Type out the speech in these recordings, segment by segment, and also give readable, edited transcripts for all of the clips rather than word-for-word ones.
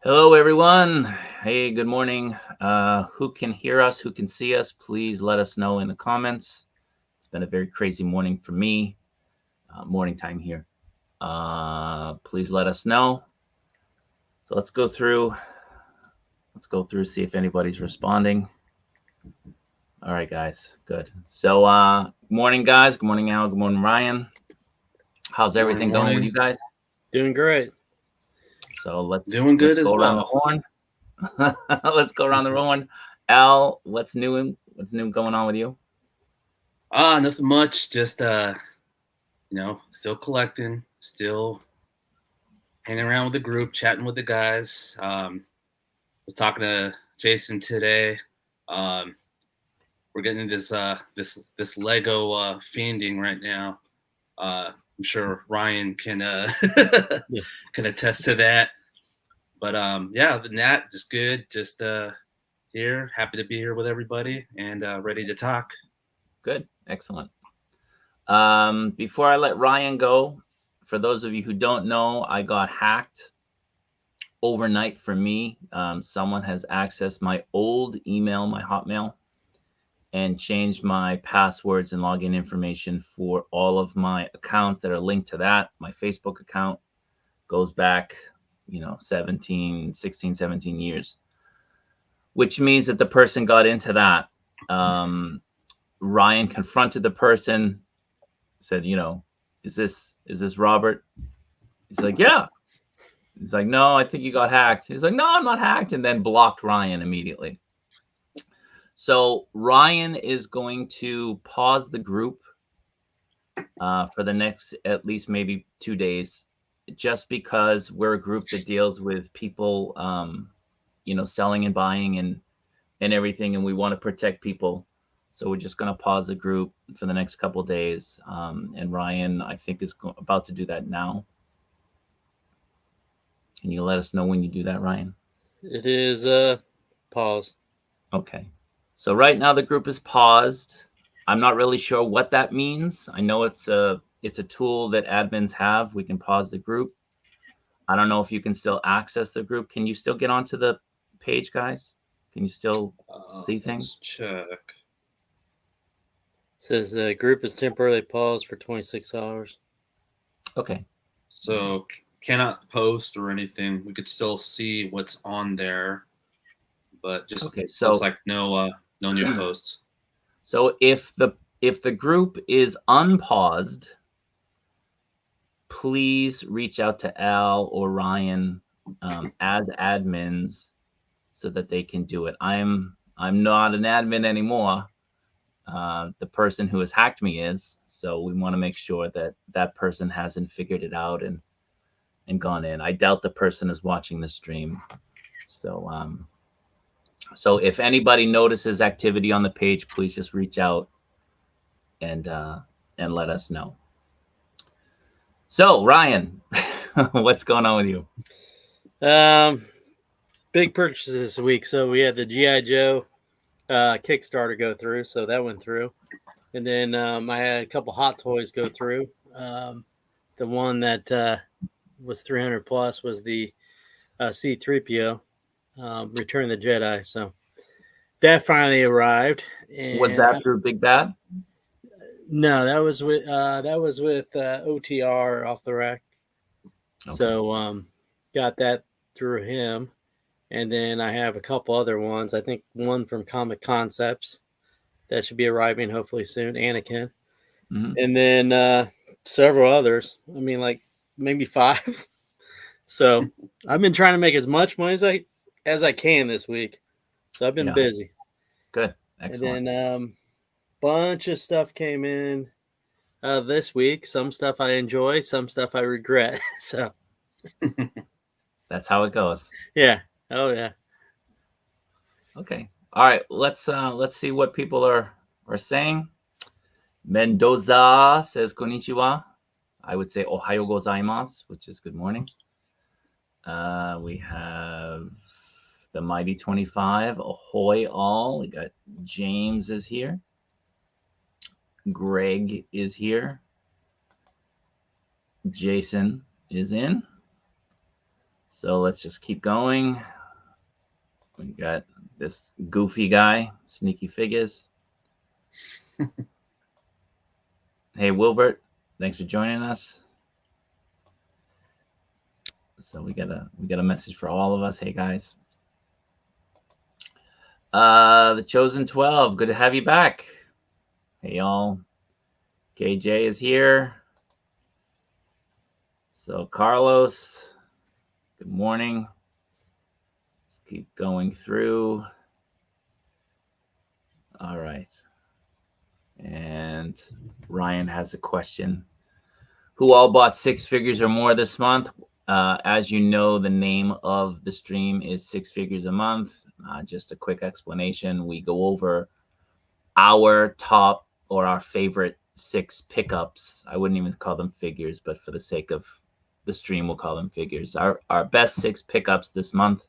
Hello, everyone. Hey, good morning. Who can hear us? Who can see us? Please let us know in the comments. It's been a very crazy morning for me. Morning time here. Please let us know. So let's go through. See if anybody's responding. All right, guys. Good. So, morning, guys. Good morning, Al. Good morning, Ryan. How's everything going with you guys? Doing great. So let's Doing good go as around the well. horn. Let's go around the horn. Al, what's new? What's new going on with you? Nothing much. Just still collecting, still hanging around with the group, chatting with the guys. Was talking to Jason today. We're getting this this Lego fiending right now. I'm sure Ryan can can attest to that. But yeah, other than that, just good. Just here, happy to be here with everybody and ready to talk. Good, excellent. Before I let Ryan go, for those of you who don't know, I got hacked overnight for me. Someone has accessed my old email, my Hotmail, and changed my passwords and login information for all of my accounts that are linked to that. My Facebook account goes back, 16, 17 years, which means that the person got into that. Ryan confronted the person, said, is this Robert? He's like, yeah. He's like, no, I think you got hacked. He's like, no, I'm not hacked, and then blocked Ryan immediately. So Ryan is going to pause the group for the next at least maybe 2 days, just because we're a group that deals with people, selling and buying and everything, and we want to protect people. So we're just going to pause the group for the next couple of days. And Ryan, I think, is about to do that now. Can you let us know when you do that, Ryan? It is pause. Okay. So right now the group is paused. I'm not really sure what that means. I know it's a tool that admins have. We can pause the group. I don't know if you can still access the group. Can you still get onto the page, guys? Can you still see things? Let's check. It says the group is temporarily paused for 26 hours. Okay. So cannot post or anything. We could still see what's on there, but just Okay, so looks like no new posts. So if the group is unpaused, please reach out to Al or Ryan as admins so that they can do it. I'm not an admin anymore. The person who has hacked me is, so we want to make sure that that person hasn't figured it out and gone in. I doubt the person is watching the stream. So if anybody notices activity on the page, please just reach out and let us know. So Ryan, what's going on with you? Big purchases this week. So we had the G.I. Joe Kickstarter go through, so that went through, and then I had a couple Hot Toys go through. The one that was 300 plus was the C-3PO, Return of the Jedi. So that finally arrived. And Was that through Big Bad? No, that was with OTR off the rack. Okay. So got that through him, and then I have a couple other ones. I think one from Comic Concepts that should be arriving hopefully soon. Anakin, and then several others. I mean, like maybe 5. So I've been trying to make as much money as I can this week. So I've been busy. Good, excellent. And then bunch of stuff came in this week. Some stuff I enjoy, some stuff I regret. So that's how it goes. Yeah. Oh yeah. Okay. All right. Let's see what people are saying. Mendoza says konnichiwa. I would say ohayo gozaimasu, which is good morning. We have the Mighty 25. Ahoy all. We got James is here. Greg is here. Jason is in. So let's just keep going. We got this goofy guy, Sneaky Figures. Hey, Wilbert, thanks for joining us. So we got a message for all of us. Hey guys. The Chosen 12, good to have you back. Hey y'all. KJ is here. So Carlos, good morning. Let's keep going through. All right. And Ryan has a question. Who all bought 6 figures or more this month? As you know, the name of the stream is 6 Figures a Month. Just a quick explanation. We go over our top or our favorite 6 pickups. I wouldn't even call them figures, but for the sake of the stream, we'll call them figures. Our best 6 pickups this month.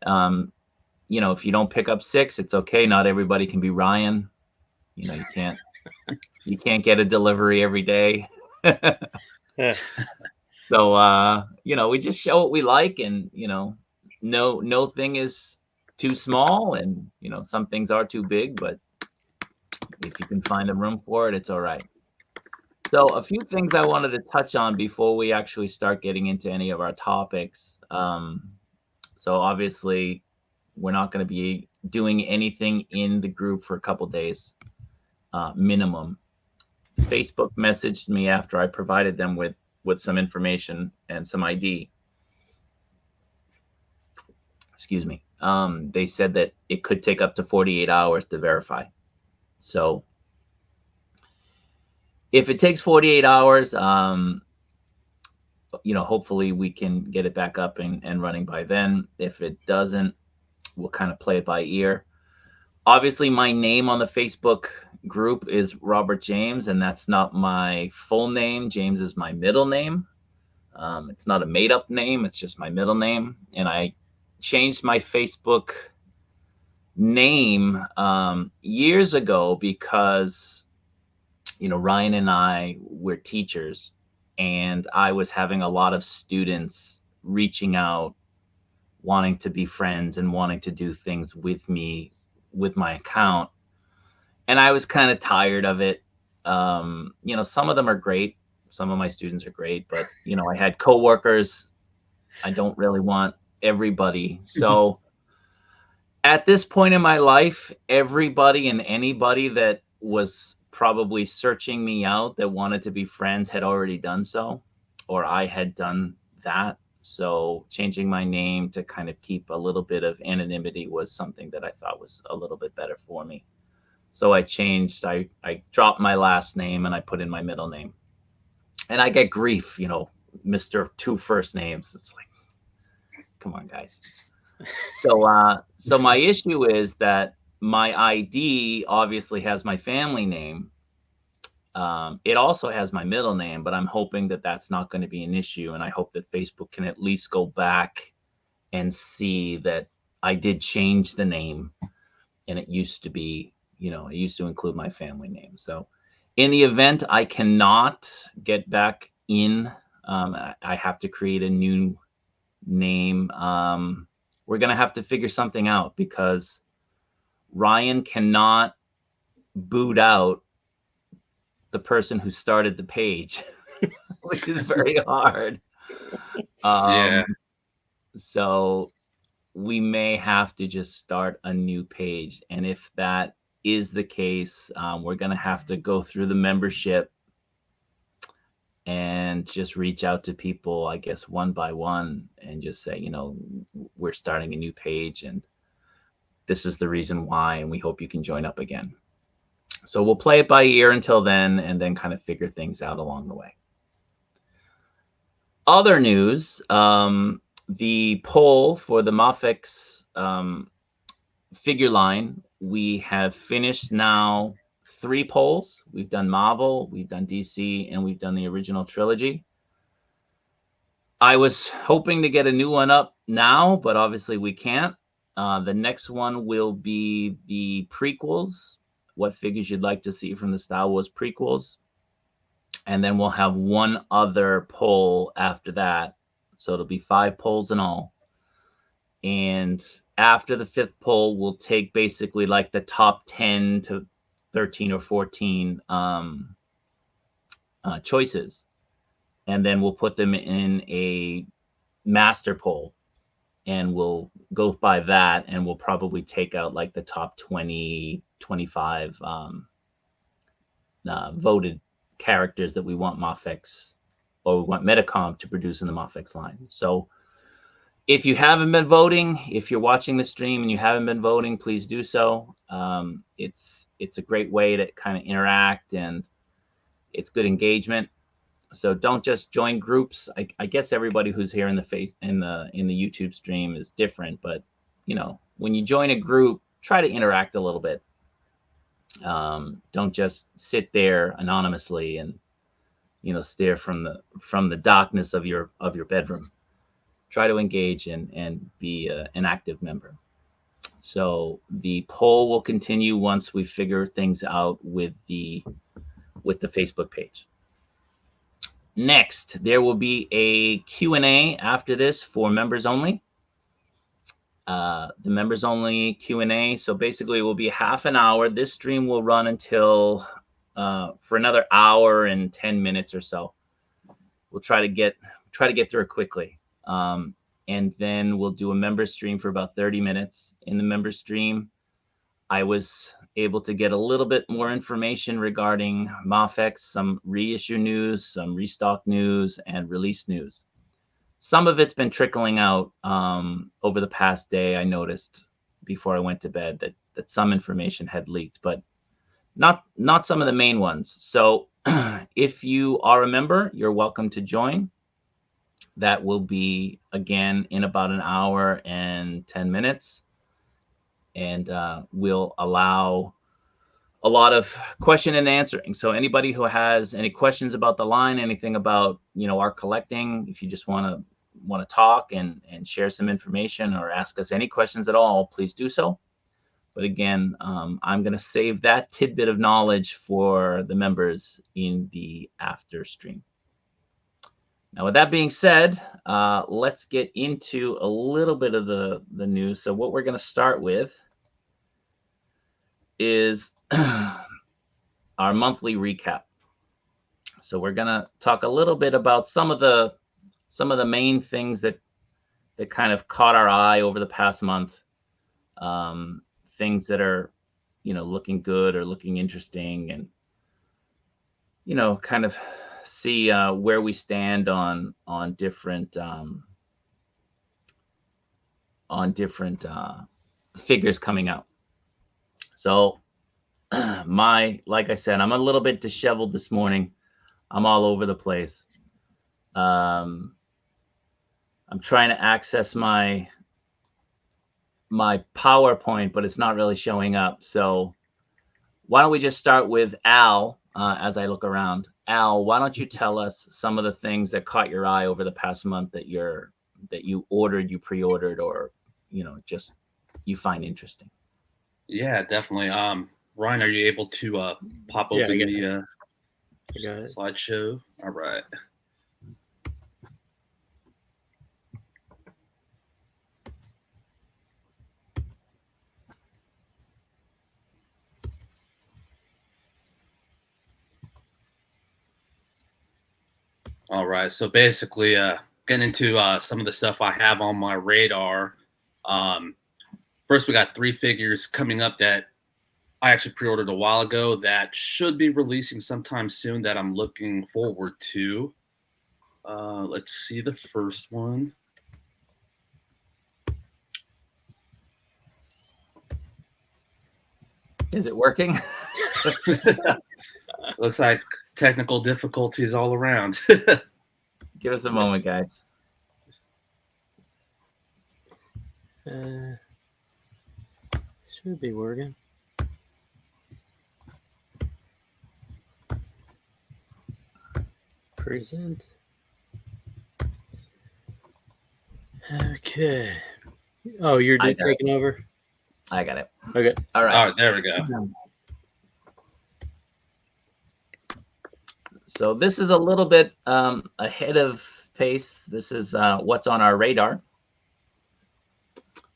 You know, if you don't pick up 6, it's okay. Not everybody can be Ryan. You know, you can't get a delivery every day. So you know, we just show what we like, and you know, no thing is too small, and you know, some things are too big, but if you can find a room for it, it's all right. So a few things I wanted to touch on before we actually start getting into any of our topics. So obviously we're not going to be doing anything in the group for a couple days, minimum. Facebook messaged me after I provided them with some information and some ID. Excuse me. They said that it could take up to 48 hours to verify. So if it takes 48 hours, you know, hopefully we can get it back up and running by then. If it doesn't, we'll kind of play it by ear. Obviously, my name on the Facebook group is Robert James, and that's not my full name. James is my middle name. It's not a made-up name. It's just my middle name. And I changed my Facebook name years ago because, you know, Ryan and I were teachers, and I was having a lot of students reaching out, wanting to be friends and wanting to do things with me with my account. And I was kind of tired of it. You know, some of them are great. Some of my students are great, but you know, I had coworkers. I don't really want everybody. So at this point in my life, everybody and anybody that was probably searching me out that wanted to be friends had already done so, or I had done that. So changing my name to kind of keep a little bit of anonymity was something that I thought was a little bit better for me. So I changed, I dropped my last name and I put in my middle name. And I get grief, you know, Mr. 2 first names. It's like, come on, guys. So my issue is that my ID obviously has my family name. It also has my middle name, but I'm hoping that that's not going to be an issue. And I hope that Facebook can at least go back and see that I did change the name, and it used to be, you know, it used to include my family name. So in the event I cannot get back in, I have to create a new name. We're going to have to figure something out because Ryan cannot boot out the person who started the page, which is very hard. Yeah. So we may have to just start a new page. And if that is the case, we're going to have to go through the membership and just reach out to people, I guess, one by one, and just say, you know, we're starting a new page and this is the reason why, and we hope you can join up again. So we'll play it by ear until then, and then kind of figure things out along the way. Other news, the poll for the Mafex figure line, we have finished now 3 polls. We've done Marvel, we've done DC, and we've done the original trilogy. I was hoping to get a new one up now, but obviously we can't. The next one will be the prequels, what figures you'd like to see from the Star Wars prequels. And then we'll have one other poll after that So it'll be 5 polls in all. And after the 5th poll, we'll take basically like the top 10 to 13 or 14 choices. And then we'll put them in a master poll. And we'll go by that, and we'll probably take out like the top 20, 25 voted characters that we want Mafex or we want Metacom to produce in the Mafex line. So if you haven't been voting, if you're watching the stream and you haven't been voting, please do so. It's a great way to kind of interact, and it's good engagement. So don't just join groups. I guess everybody who's here in the YouTube stream is different, but when you join a group, try to interact a little bit. Don't just sit there anonymously and stare from the darkness of your bedroom. Try to engage and be an active member. So the poll will continue once we figure things out with the Facebook page. Next, there will be a Q&A after this for members only. The members only Q&A. So basically it will be half an hour. This stream will run until for another hour and 10 minutes or so. We'll try to get through it quickly. And then we'll do a member stream for about 30 minutes. In the member stream, I was able to get a little bit more information regarding Mafex, some reissue news, some restock news, and release news. Some of it's been trickling out over the past day. I noticed before I went to bed that some information had leaked, but not some of the main ones. So if you are a member, you're welcome to join. That will be, again, in about an hour and 10 minutes. And we'll allow a lot of question and answering. So anybody who has any questions about the line, anything about our collecting, if you just want to talk and share some information or ask us any questions at all, please do so. But again, I'm going to save that tidbit of knowledge for the members in the after stream. Now, with that being said, let's get into a little bit of the news. So what we're going to start with is our monthly recap. So we're going to talk a little bit about some of the main things that kind of caught our eye over the past month. Things that are, looking good or looking interesting, and, kind of see where we stand on different figures coming out. So like I said, I'm a little bit disheveled this morning. I'm all over the place. I'm trying to access my PowerPoint, but it's not really showing up. So why don't we just start with Al as I look around. Al, why don't you tell us some of the things that caught your eye over the past month that you ordered, you pre-ordered, or just you find interesting? Yeah, definitely. Ryan, are you able to pop open the slideshow? All right. All right. So basically, getting into some of the stuff I have on my radar. First, we got 3 figures coming up that I actually pre-ordered a while ago that should be releasing sometime soon that I'm looking forward to. Let's see the first one. Is it working? Looks like technical difficulties all around. Give us a moment, guys. Should be working. Present. Okay. Oh, you're taking over? I got it. Okay. All right. All right, there we go. So this is a little bit ahead of pace. This is what's on our radar.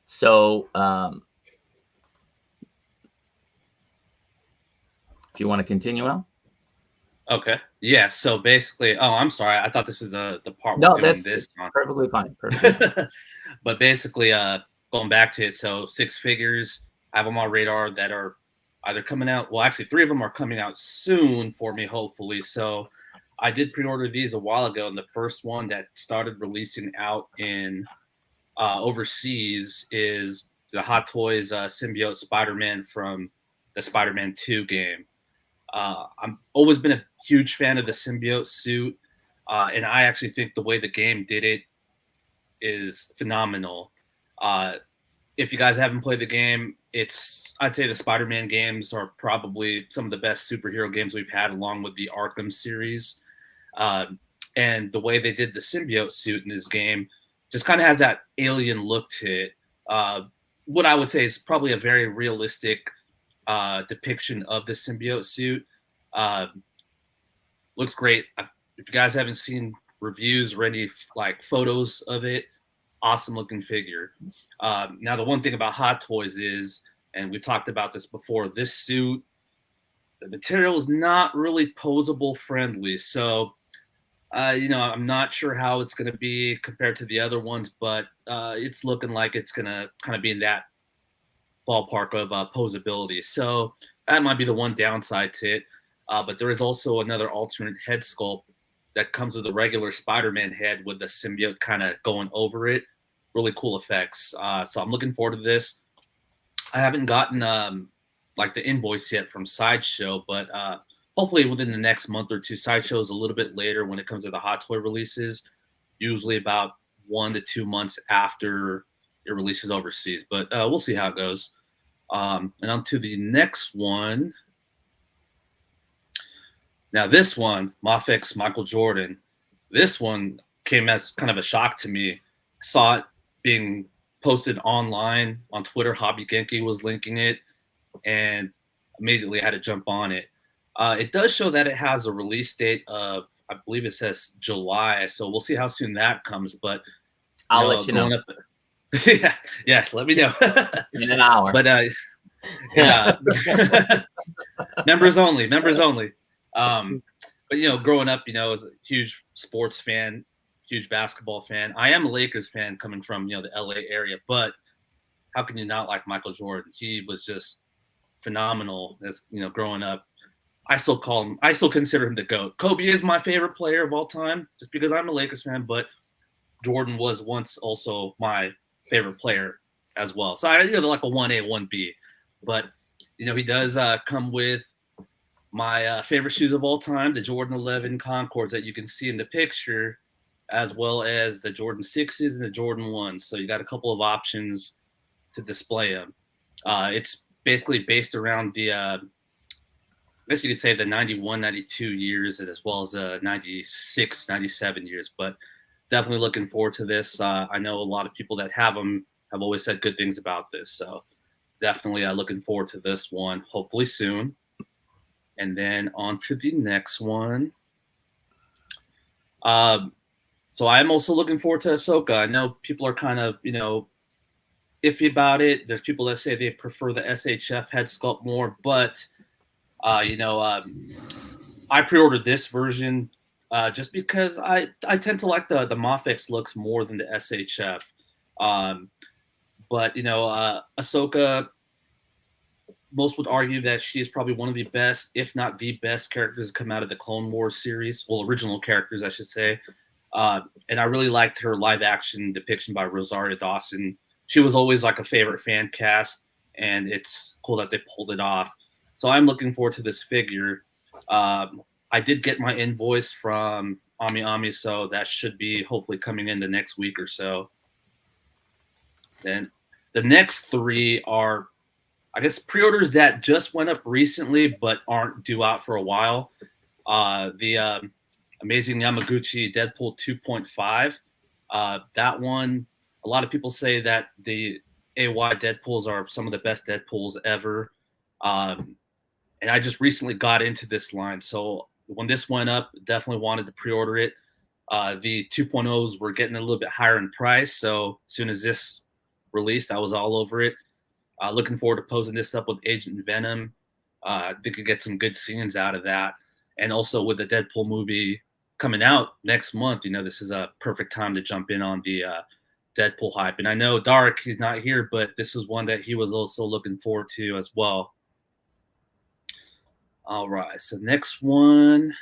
So if you want to continue, Al. Okay. Yeah. So basically, oh, I'm sorry. I thought this is the part No, we're doing that's this on. perfectly fine. Perfectly fine. But basically, going back to it, so 6 figures, I have them on radar that are either coming out. Well, actually, 3 of them are coming out soon for me, hopefully. So I did pre-order these a while ago, and the first one that started releasing out in overseas is the Hot Toys symbiote Spider-Man from the Spider-Man 2 game. I've always been a huge fan of the symbiote suit, and I actually think the way the game did it is phenomenal. If you guys haven't played the game, I'd say the Spider-Man games are probably some of the best superhero games we've had, along with the Arkham series. And the way they did the symbiote suit in this game just kind of has that alien look to it. What I would say is probably a very realistic depiction of the symbiote suit. Looks great. If you guys haven't seen reviews or any like photos of it, awesome looking figure. Now the one thing about Hot Toys is, and we talked about this before, this suit, the material is not really posable friendly. So I'm not sure how it's going to be compared to the other ones, but it's looking like it's going to kind of be in that ballpark of posability. So that might be the one downside to it. But there is also another alternate head sculpt that comes with a regular Spider-Man head with the symbiote kind of going over it. Really cool effects. So I'm looking forward to this. I haven't gotten like the invoice yet from Sideshow, but hopefully within the next month or two. Sideshow is a little bit later when it comes to the Hot Toy releases, usually about 1 to 2 months after it releases overseas. But we'll see how it goes. And on to the next one. Now this one, Mafex Michael Jordan, this one came as kind of a shock to me. I saw it being posted online on Twitter. Hobby Genki was linking it, and immediately had to jump on it. It does show that it has a release date of, I believe it says July, so we'll see how soon that comes. But I'll let you know. yeah, let me know. In an hour. But yeah, members only. But growing up, as a huge sports fan, huge basketball fan. I am a Lakers fan coming from the LA area, but how can you not like Michael Jordan? He was just phenomenal as growing up. I still consider him the GOAT. Kobe is my favorite player of all time, just because I'm a Lakers fan, but Jordan was once also my favorite player as well. So I like a 1A, 1B. But he does come with my favorite shoes of all time, the Jordan 11 Concords that you can see in the picture, as well as the Jordan 6s and the Jordan 1s. So you got a couple of options to display them. It's basically based around the I guess you could say the 91, 92 years, as well as the 96, 97 years. But definitely looking forward to this. I know a lot of people that have them have always said good things about this. So definitely looking forward to this one, hopefully soon. And then on to the next one. So I'm also looking forward to Ahsoka. I know people are kind of, iffy about it. There's people that say they prefer the SHF head sculpt more, but I pre-ordered this version just because I tend to like the Mafex looks more than the SHF. But Ahsoka, most would argue that she is probably one of the best, if not the best, characters to come out of the Clone Wars series. Well, original characters, I should say. And I really liked her live-action depiction by Rosario Dawson. She was always like a favorite fan cast, and it's cool that they pulled it off. So I'm looking forward to this figure. I did get my invoice from Ami, so that should be hopefully coming in the next week or so. Then the next 3 are, I guess, pre-orders that just went up recently but aren't due out for a while. The Amazing Yamaguchi Deadpool 2.5. That one, a lot of people say that the AY Deadpools are some of the best Deadpools ever. And I just recently got into this line. So when this went up, definitely wanted to pre-order it. The 2.0s were getting a little bit higher in price, so as soon as this released, I was all over it. Looking forward to posing this up with Agent Venom. I think we get some good scenes out of that. And also with the Deadpool movie coming out next month, this is a perfect time to jump in on the Deadpool hype. And I know Dark, he's not here, but this is one that he was also looking forward to as well. All right, so next one.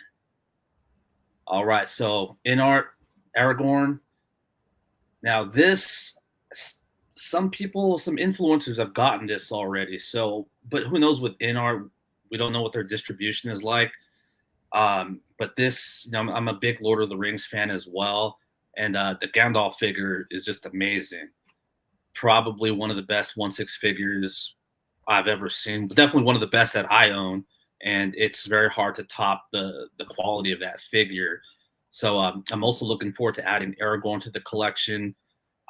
All right, so in art, Aragorn. Now this, some people, some influencers have gotten this already. So, but who knows with in art? We don't know what their distribution is like. But this, I'm a big Lord of the Rings fan as well, and the Gandalf figure is just amazing. Probably one of the best 1/6 figures I've ever seen, but definitely one of the best that I own. And it's very hard to top the quality of that figure. So I'm also looking forward to adding Aragorn to the collection.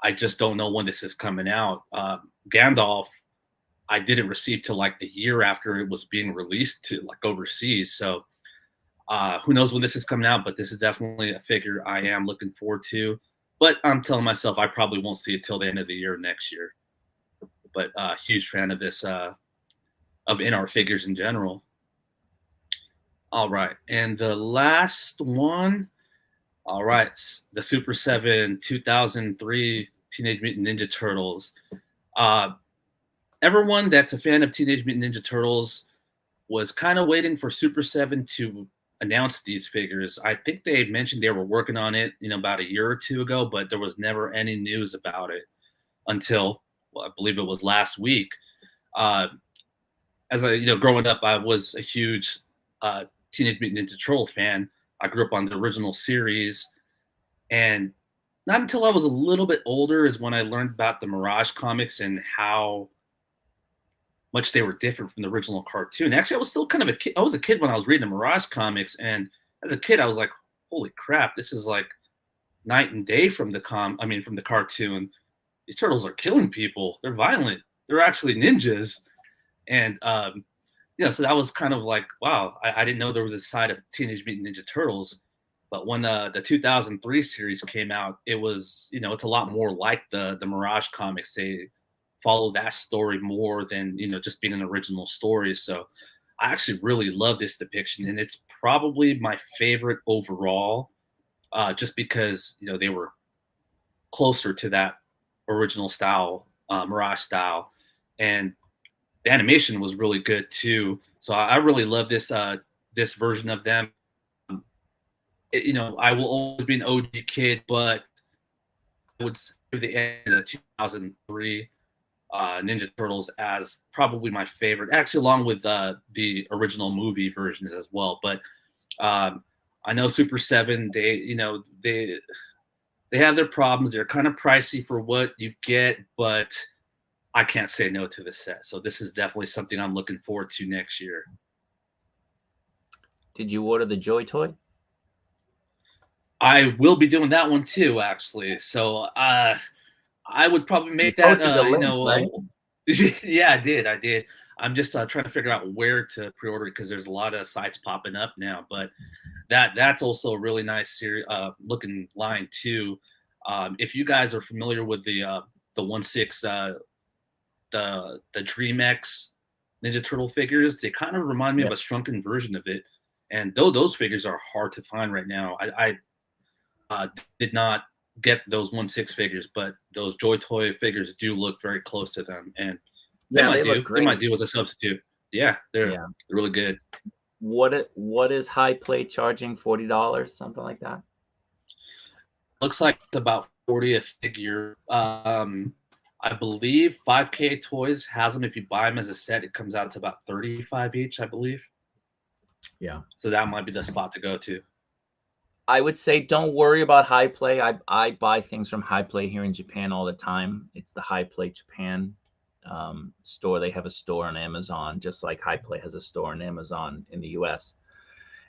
I just don't know when this is coming out. Gandalf, I didn't receive till like a year after it was being released to like overseas. So who knows when this is coming out, but this is definitely a figure I am looking forward to. But I'm telling myself I probably won't see it till the end of the year next year. But huge fan of this, of in-art figures in general. All right, and the last one, all right, the Super 7 2003 Teenage Mutant Ninja Turtles. Everyone that's a fan of Teenage Mutant Ninja Turtles was kind of waiting for Super 7 to announce these figures. I think they mentioned they were working on it, about a year or two ago, but there was never any news about it until, well, I believe it was last week. As growing up, I was a huge Teenage Mutant Ninja Turtle fan. I grew up on the original series, and not until I was a little bit older is when I learned about the Mirage comics and how much they were different from the original cartoon. Actually, I was still kind of a kid. I was a kid when I was reading the Mirage comics, and as a kid, I was like, "Holy crap! This is like night and day from the from the cartoon. These turtles are killing people. They're violent. They're actually ninjas." And so that was kind of like, wow, I didn't know there was a side of Teenage Mutant Ninja Turtles. But when the 2003 series came out, it was, it's a lot more like the Mirage comics. They follow that story more than, just being an original story. So I actually really love this depiction, and it's probably my favorite overall, just because, they were closer to that original style, Mirage style. And the animation was really good too. So I really love this this version of them. I will always be an OG kid, but I would say the end of the 2003 Ninja Turtles as probably my favorite, actually, along with the original movie versions as well. But I know Super 7, they have their problems. They're kind of pricey for what you get, but I can't say no to the set. So this is definitely something I'm looking forward to next year. Did you order the Joy toy? I will be doing that one too, actually. So I would probably make that, right? Yeah, I did. I'm just trying to figure out where to pre-order because there's a lot of sites popping up now. But that's also a really nice looking line too. If you guys are familiar with the 1/6 the DreamX Ninja Turtle figures, they kind of remind me of a shrunken version of it. And though those figures are hard to find right now, I did not get those 1/6 figures, but those Joy Toy figures do look very close to them, and they might do as a substitute. Yeah, they're really good. What is High Play charging? $40, something like that? Looks like it's about 40 a figure. I believe 5K Toys has them. If you buy them as a set, it comes out to about 35 each, I believe. Yeah. So that might be the spot to go to. I would say don't worry about High Play. I buy things from High Play here in Japan all the time. It's the High Play Japan store. They have a store on Amazon, just like High Play has a store on Amazon in the US.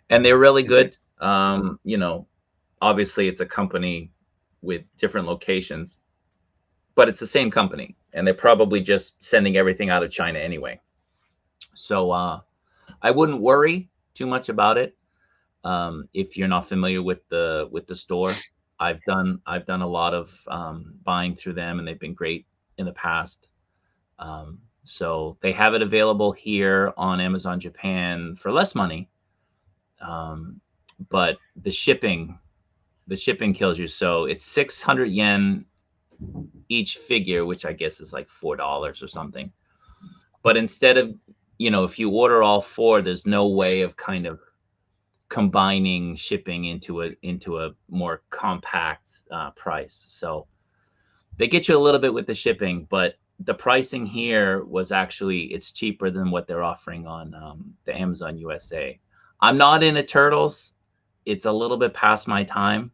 And they're really good. Obviously it's a company with different locations, but it's the same company, and they're probably just sending everything out of China anyway. So I wouldn't worry too much about it. If you're not familiar with the store, I've done a lot of buying through them, and they've been great in the past. So they have it available here on Amazon Japan for less money, but the shipping kills you. So it's 600 yen each figure, which I guess is like $4 or something. But instead of, if you order all four, there's no way of kind of combining shipping into a more compact price. So they get you a little bit with the shipping, but the pricing here was actually, it's cheaper than what they're offering on the Amazon USA. I'm not into turtles. It's a little bit past my time.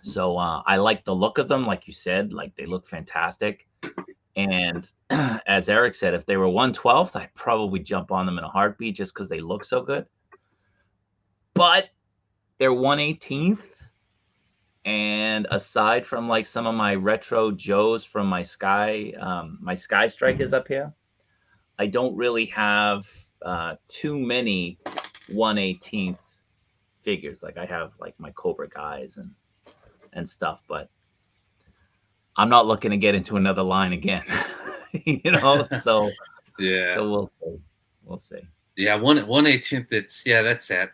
So I like the look of them. Like you said, like they look fantastic. And as Eric said, if they were 1/12th, I'd probably jump on them in a heartbeat just because they look so good. But they're 1/18th. And aside from like some of my retro Joes from my Sky Strikers up here, I don't really have too many 1/18th figures. Like I have like my Cobra guys and stuff, but I'm not looking to get into another line again. So Yeah. So we'll see. Yeah, 1/18th. That's that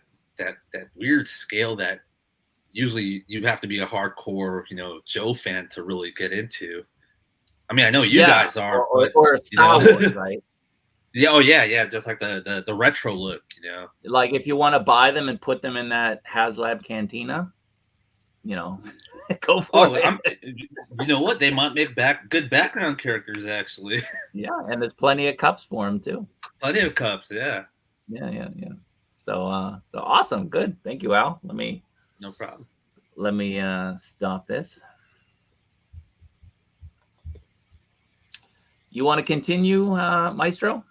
weird scale that usually you have to be a hardcore, Joe fan to really get into. I mean, I know you guys are, or Star Wars, right? Yeah, oh yeah, just like the retro look, Like if you want to buy them and put them in that HasLab cantina, go for it. You know what? They might make good background characters, actually. Yeah, and there's plenty of cups for them too. Plenty of cups, yeah. Yeah. So awesome, good. Thank you, Al. No problem. Let me stop this. You want to continue, Maestro?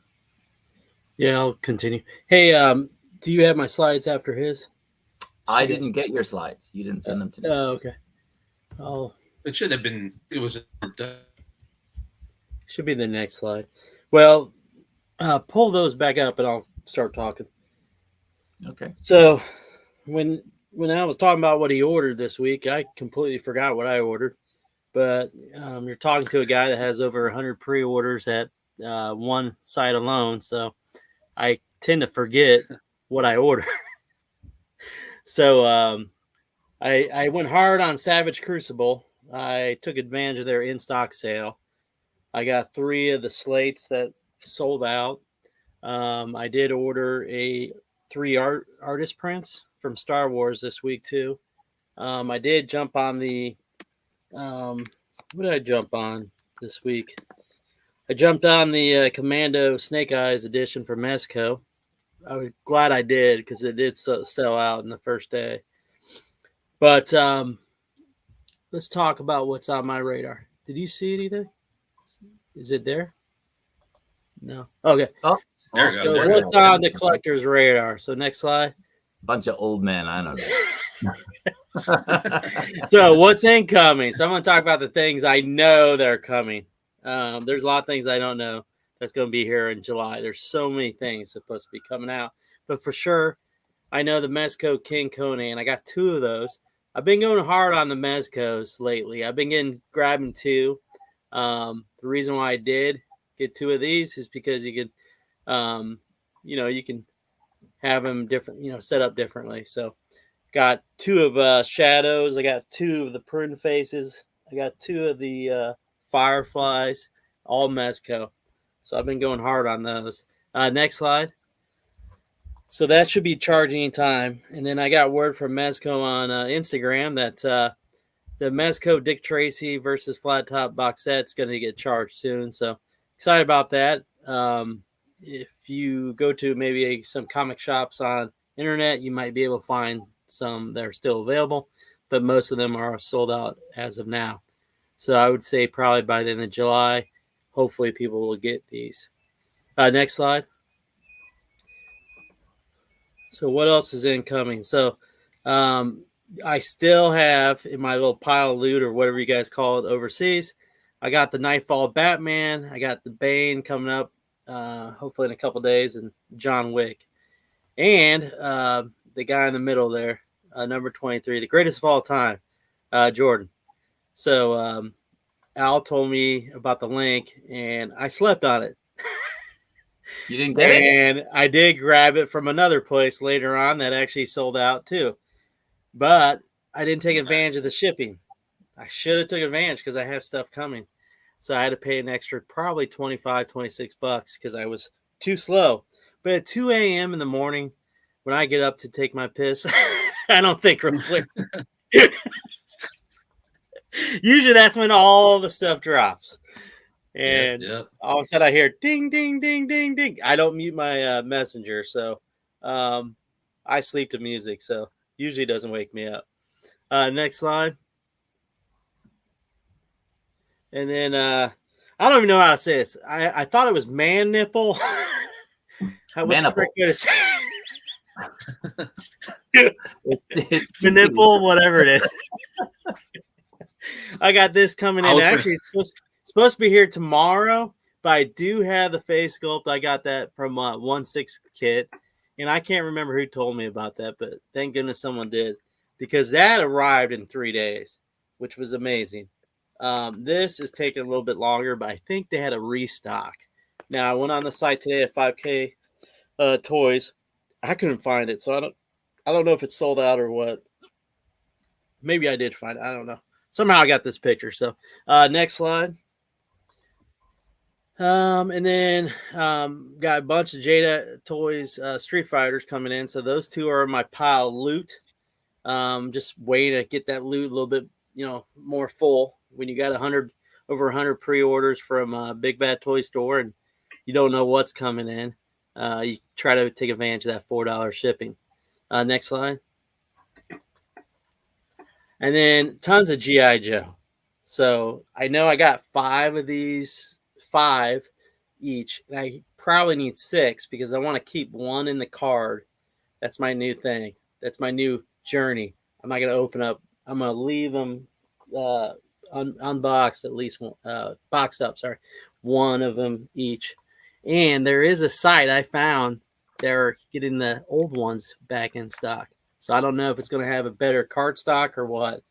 Yeah, I'll continue. Hey, do you have my slides after his? I didn't get your slides. You didn't send them to me. Oh, okay. It should have been. It was. Should be the next slide. Well, pull those back up, and I'll start talking. Okay. So, when I was talking about what he ordered this week, I completely forgot what I ordered. But you're talking to a guy that has over 100 pre-orders at one site alone, so I tend to forget what I ordered. So I went hard on Savage Crucible. I took advantage of their in-stock sale. I got 3 of the slates that sold out. I did order 3 artist prints from Star Wars this week too. I did jump on the what did I jump on this week? I jumped on the Commando Snake Eyes edition for Mezco. I was glad I did because it did sell out in the first day. But let's talk about what's on my radar. Did you see anything? Is it there? No. Okay. Oh, there you go. So what's on the collector's radar? So next slide. Bunch of old men. I don't know. So what's incoming? So I'm going to talk about the things I know that are coming. There's a lot of things I don't know that's going to be here in July. There's so many things supposed to be coming out. But for sure, I know the Mezco King Conan. I got 2 of those. I've been going hard on the Mezcos lately. I've been grabbing 2. The reason why I did get 2 of these is because you could, you can have them different, set up differently. So got 2 of Shadows. I got 2 of the Prune Faces. I got 2 of the Fireflies, all Mezco. So I've been going hard on those. Next slide. So that should be charging time. And then I got word from Mezco on Instagram that the Mezco Dick Tracy versus Flat Top box set is going to get charged soon. So excited about that. If you go to maybe some comic shops on internet, you might be able to find some that are still available, but most of them are sold out as of now. So I would say probably by the end of July, hopefully people will get these. Next slide. So what else is incoming? So I still have in my little pile of loot or whatever you guys call it overseas, I got the Nightfall Batman. I got the Bane coming up hopefully in a couple days, and John Wick. And the guy in the middle there, number 23, the greatest of all time, Jordan. So Al told me about the link, and I slept on it. You didn't get it? And I did grab it from another place later on that actually sold out too. But I didn't take advantage of the shipping. I should have took advantage because I have stuff coming. So I had to pay an extra probably $25, $26 because I was too slow. But at 2 a.m. in the morning, when I get up to take my piss, I don't think real quick. Usually that's when all the stuff drops. And all of a sudden I hear ding, ding, ding, ding, ding. I don't mute my messenger. So I sleep to music. So usually it doesn't wake me up. Next slide. And then I don't even know how to say this. I thought it was man nipple. What's the correct way to say it? Nipple, whatever it is. I got this coming in. Actually, it's supposed to be here tomorrow, but I do have the face sculpt. I got that from 1/6 kit, and I can't remember who told me about that, but thank goodness someone did, because that arrived in 3 days, which was amazing. This is taking a little bit longer, but I think they had a restock. Now I went on the site today at 5K Toys. I couldn't find it, so I don't know if it's sold out or what. Maybe I did find it. I don't know. Somehow I got this picture. So next slide. And then got a bunch of Jada Toys Street Fighters coming in. So those two are in my pile of loot. Just waiting to get that loot a little bit, more full. When you got over 100 pre-orders from Big Bad Toy Store and you don't know what's coming in, you try to take advantage of that $4 shipping. Next slide. And then tons of G.I. Joe. So I know I got 5 of these, 5 each. And I probably need 6 because I want to keep 1 in the card. That's my new thing. That's my new journey. I'm not going to open up. I'm going to leave them unboxed, at least boxed up. Sorry, 1 of them each. And there is a site I found. They're getting the old ones back in stock. So I don't know if it's going to have a better card stock or what,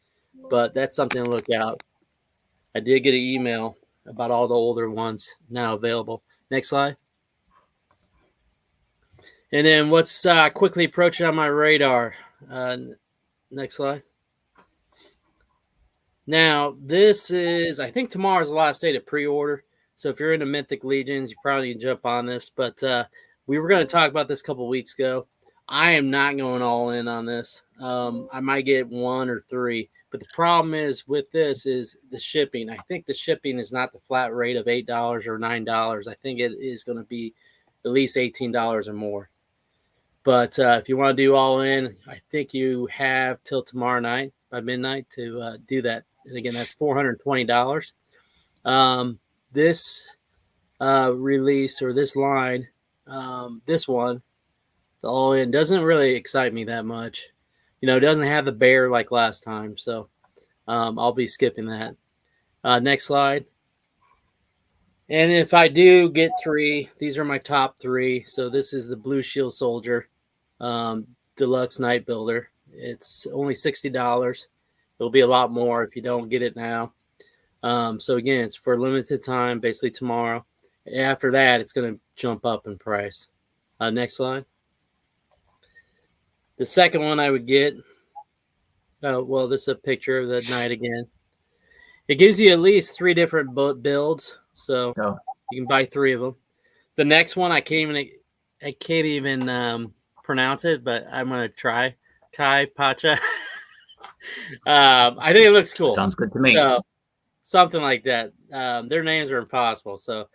but that's something to look out. I did get an email about all the older ones now available. Next slide. And then what's quickly approaching on my radar. Next slide. Now, this is, I think tomorrow's the last day to pre-order. So if you're into Mythic Legions, you probably need to jump on this. But we were going to talk about this a couple of weeks ago. I am not going all in on this. I might get 1 or 3. But the problem is with this is the shipping. I think the shipping is not the flat rate of $8 or $9. I think it is going to be at least $18 or more. But if you want to do all in, I think you have till tomorrow night by midnight to do that. And again, that's $420. This release or this line, this one, the all in doesn't really excite me that much. It doesn't have the bear like last time. So I'll be skipping that. Next slide. And if I do get 3, these are my top 3. So this is the Blue Shield Soldier Deluxe Night Builder. It's only $60. It'll be a lot more if you don't get it now. So again, it's for a limited time, basically tomorrow. After that, it's going to jump up in price. Next slide. The second one I would get, this is a picture of the night again. It gives you at least 3 different builds, so you can buy 3 of them. The next one, I can't even pronounce it, but I'm going to try. Kai Pacha. I think it looks cool. Sounds good to me. So, something like that. Their names are impossible, so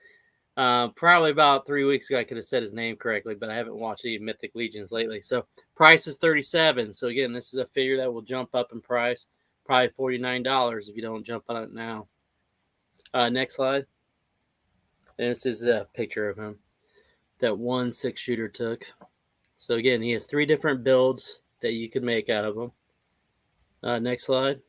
probably about 3 weeks ago I could have said his name correctly, but I haven't watched any Mythic Legions lately. So price is $37. So again, this is a figure that will jump up in price, probably $49 if you don't jump on it now. Next slide. And this is a picture of him that 1 6-shooter took. So again, he has 3 different builds that you can make out of them. Next slide.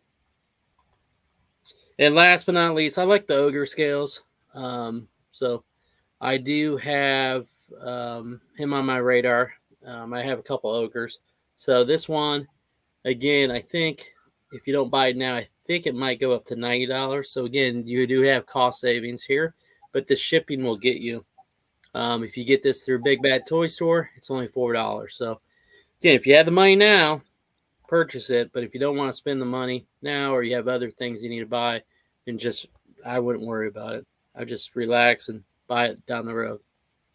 And last but not least, I like the ogre scales. So I do have him on my radar. I have a couple ogres. So this one, again, I think if you don't buy it now, I think it might go up to $90. So again, you do have cost savings here, but the shipping will get you. If you get this through Big Bad Toy Store, it's only $4. So again, if you have the money now, purchase it. But if you don't want to spend the money now, or you have other things you need to buy, then I wouldn't worry about it. I just relax and buy it down the road.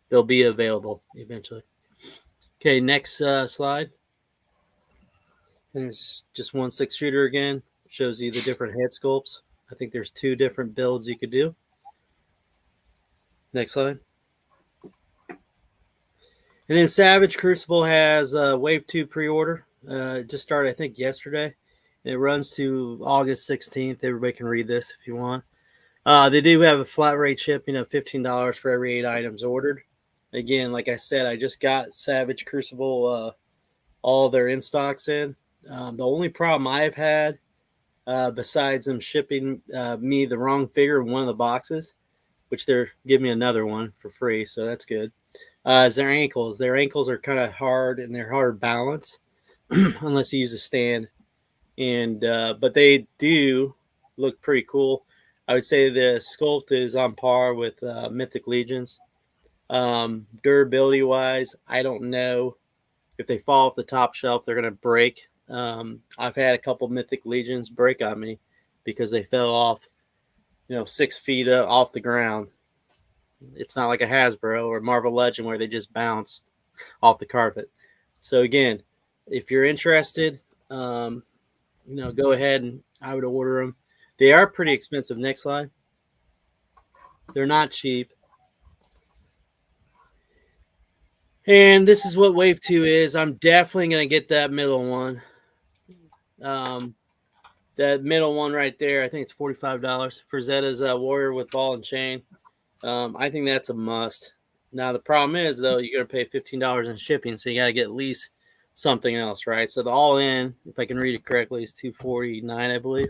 They'll be available eventually. Okay, next slide. And it's just 1/6 shooter again. Shows you the different head sculpts. I think there's 2 different builds you could do. Next slide. And then Savage Crucible has Wave 2 pre-order. It just started, I think, yesterday. And it runs to August 16th. Everybody can read this if you want. They do have a flat rate shipping of $15 for every 8 items ordered. Again, like I said, I just got Savage Crucible, all their in-stocks in. The only problem I've had, besides them shipping me the wrong figure in one of the boxes, which they're giving me another one for free, so that's good, is their ankles. Their ankles are kind of hard, and they're hard to balance unless you use a stand. And but they do look pretty cool. I would say the sculpt is on par with Mythic Legions. Durability wise, I don't know if they fall off the top shelf, they're going to break. I've had a couple Mythic Legions break on me because they fell off, 6 feet off the ground. It's not like a Hasbro or Marvel Legend where they just bounce off the carpet. So again, if you're interested, go ahead and I would order them. They are pretty expensive. Next slide. They're not cheap. And this is what Wave 2 is. I'm definitely going to get that middle one. That middle one right there, I think it's $45 for Zeta's Warrior with ball and chain. I think that's a must. Now, the problem is, though, you're going to pay $15 in shipping, so you got to get at least something else, right? So the all-in, if I can read it correctly, is $249, I believe.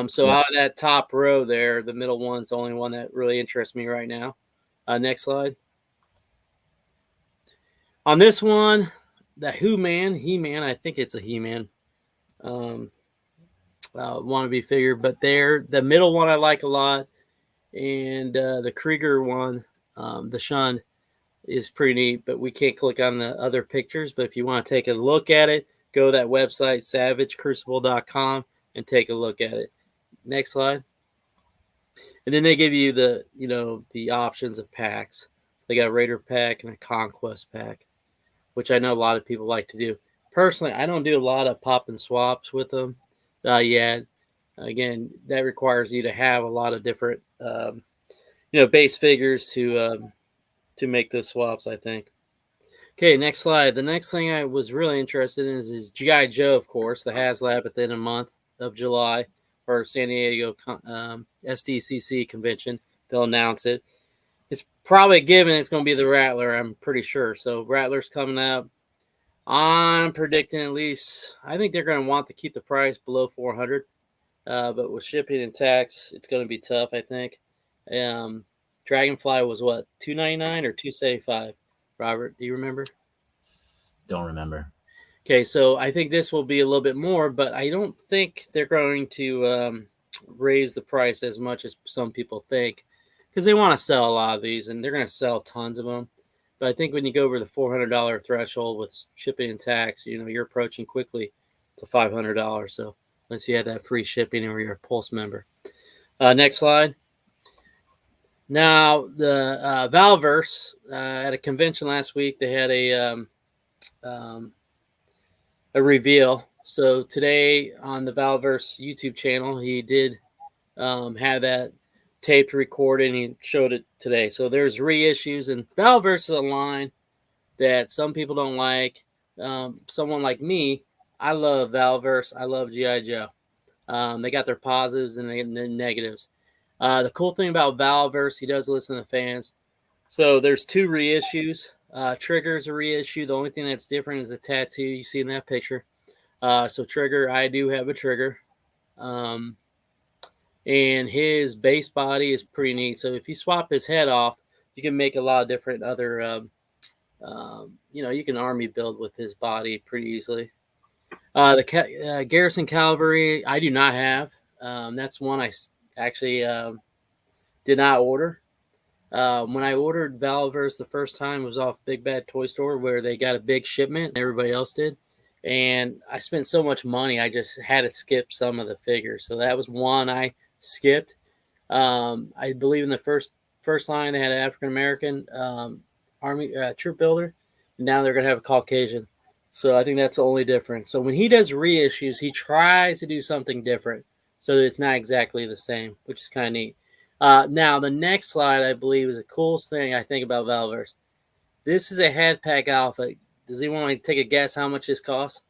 So out of that top row there, the middle one's the only one that really interests me right now. Next slide. On this one, the He-Man, I think it's a He-Man wannabe figure, but the middle one I like a lot, and the Krieger one, the Shun, is pretty neat, but we can't click on the other pictures. But if you want to take a look at it, go to that website, savagecrucible.com, and take a look at it. Next slide. And then they give you the options of packs. They got a Raider pack and a Conquest pack, which I know a lot of people like to do. Personally, I don't do a lot of pop and swaps with them yet. Again, that requires you to have a lot of different, base figures to make those swaps, I think. Okay, next slide. The next thing I was really interested in is G.I. Joe, of course, the HasLab at the end of the month of July, or San Diego SDCC convention. They'll announce it. It's probably a given it's going to be the Rattler, I'm pretty sure. So Rattler's coming out. I'm predicting at least, I think they're going to want to keep the price below $400. But with shipping and tax, it's going to be tough, I think. Dragonfly was what, $299 or $275? Robert, do you remember? Don't remember. Okay, so I think this will be a little bit more, but I don't think they're going to raise the price as much as some people think, because they want to sell a lot of these, and they're going to sell tons of them. But I think when you go over the $400 threshold with shipping and tax, you're approaching quickly to $500. So unless you have that free shipping or you're a Pulse member. Next slide. Now, the Valverse, at a convention last week, they had a reveal. So today on the Valverse YouTube channel, he did have that taped recorded, and he showed it today. So there's reissues, and Valverse is a line that some people don't like. Someone like me, I love Valverse. I love G.I. Joe. They got their positives and their negatives. The cool thing about Valverse, he does listen to fans. So there's 2 reissues. Trigger's a reissue. The only thing that's different is the tattoo you see in that picture. So Trigger, I do have a Trigger. And his base body is pretty neat. So if you swap his head off, you can make a lot of different other You can army build with his body pretty easily. The Garrison Cavalry, I do not have. That's one I actually did not order. When I ordered Valverse the first time, it was off Big Bad Toy Store where they got a big shipment and everybody else did. And I spent so much money, I just had to skip some of the figures. So that was one I skipped. I believe in the first line they had an African American army troop builder, and now they're going to have a Caucasian. So I think that's the only difference. So when he does reissues, he tries to do something different so that it's not exactly the same, which is kind of neat. Now, the next slide, I believe, is the coolest thing I think about Valverse. This is a head pack alpha. Does anyone want to take a guess how much this costs?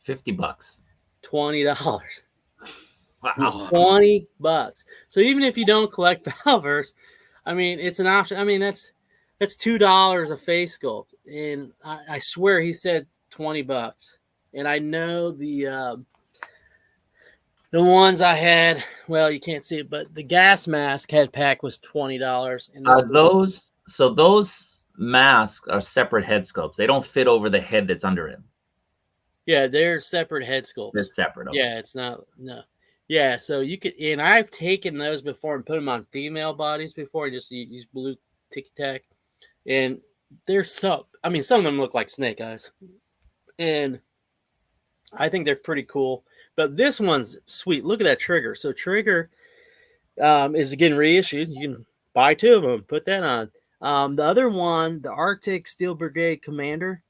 $50. $20. Wow. $20. So even if you don't collect Valverse, I mean, it's an option. I mean, that's $2 a face sculpt, and I swear he said $20. And I know the ones I had. Well, you can't see it, but the gas mask head pack was $20. And those masks are separate head sculpts. They don't fit over the head that's under him. Yeah, they're separate head sculpts. It's separate. Okay. Yeah, it's not. No. Yeah, so you could, and I've taken those before and put them on female bodies before. I just use blue ticky tack, and there's some of them look like snake eyes, and I think they're pretty cool. But this one's sweet. Look at that trigger. So trigger is getting reissued. You can buy 2 of them. Put that on. The other one, the Arctic Steel Brigade Commander.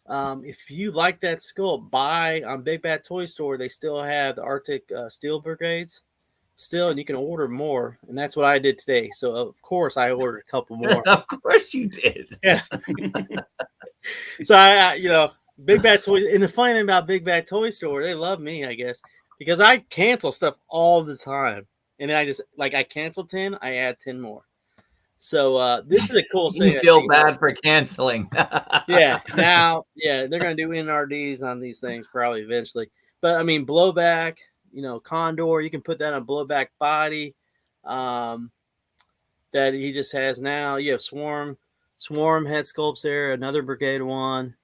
If you like that sculpt, buy on Big Bad Toy Store. They still have the Arctic Steel Brigades still, and you can order more. And that's what I did today. So of course I ordered a couple more. Of course you did. Yeah. So I Big Bad Toy. And the funny thing about Big Bad Toy Store, they love me, I guess, because I cancel stuff all the time. And then I cancel 10, I add 10 more. So this is a cool thing. You feel bad for canceling. Yeah. Now, they're going to do NRDs on these things probably eventually. But I mean, blowback, Condor, you can put that on blowback body that he just has now. You have Swarm head sculpts there, another Brigade one.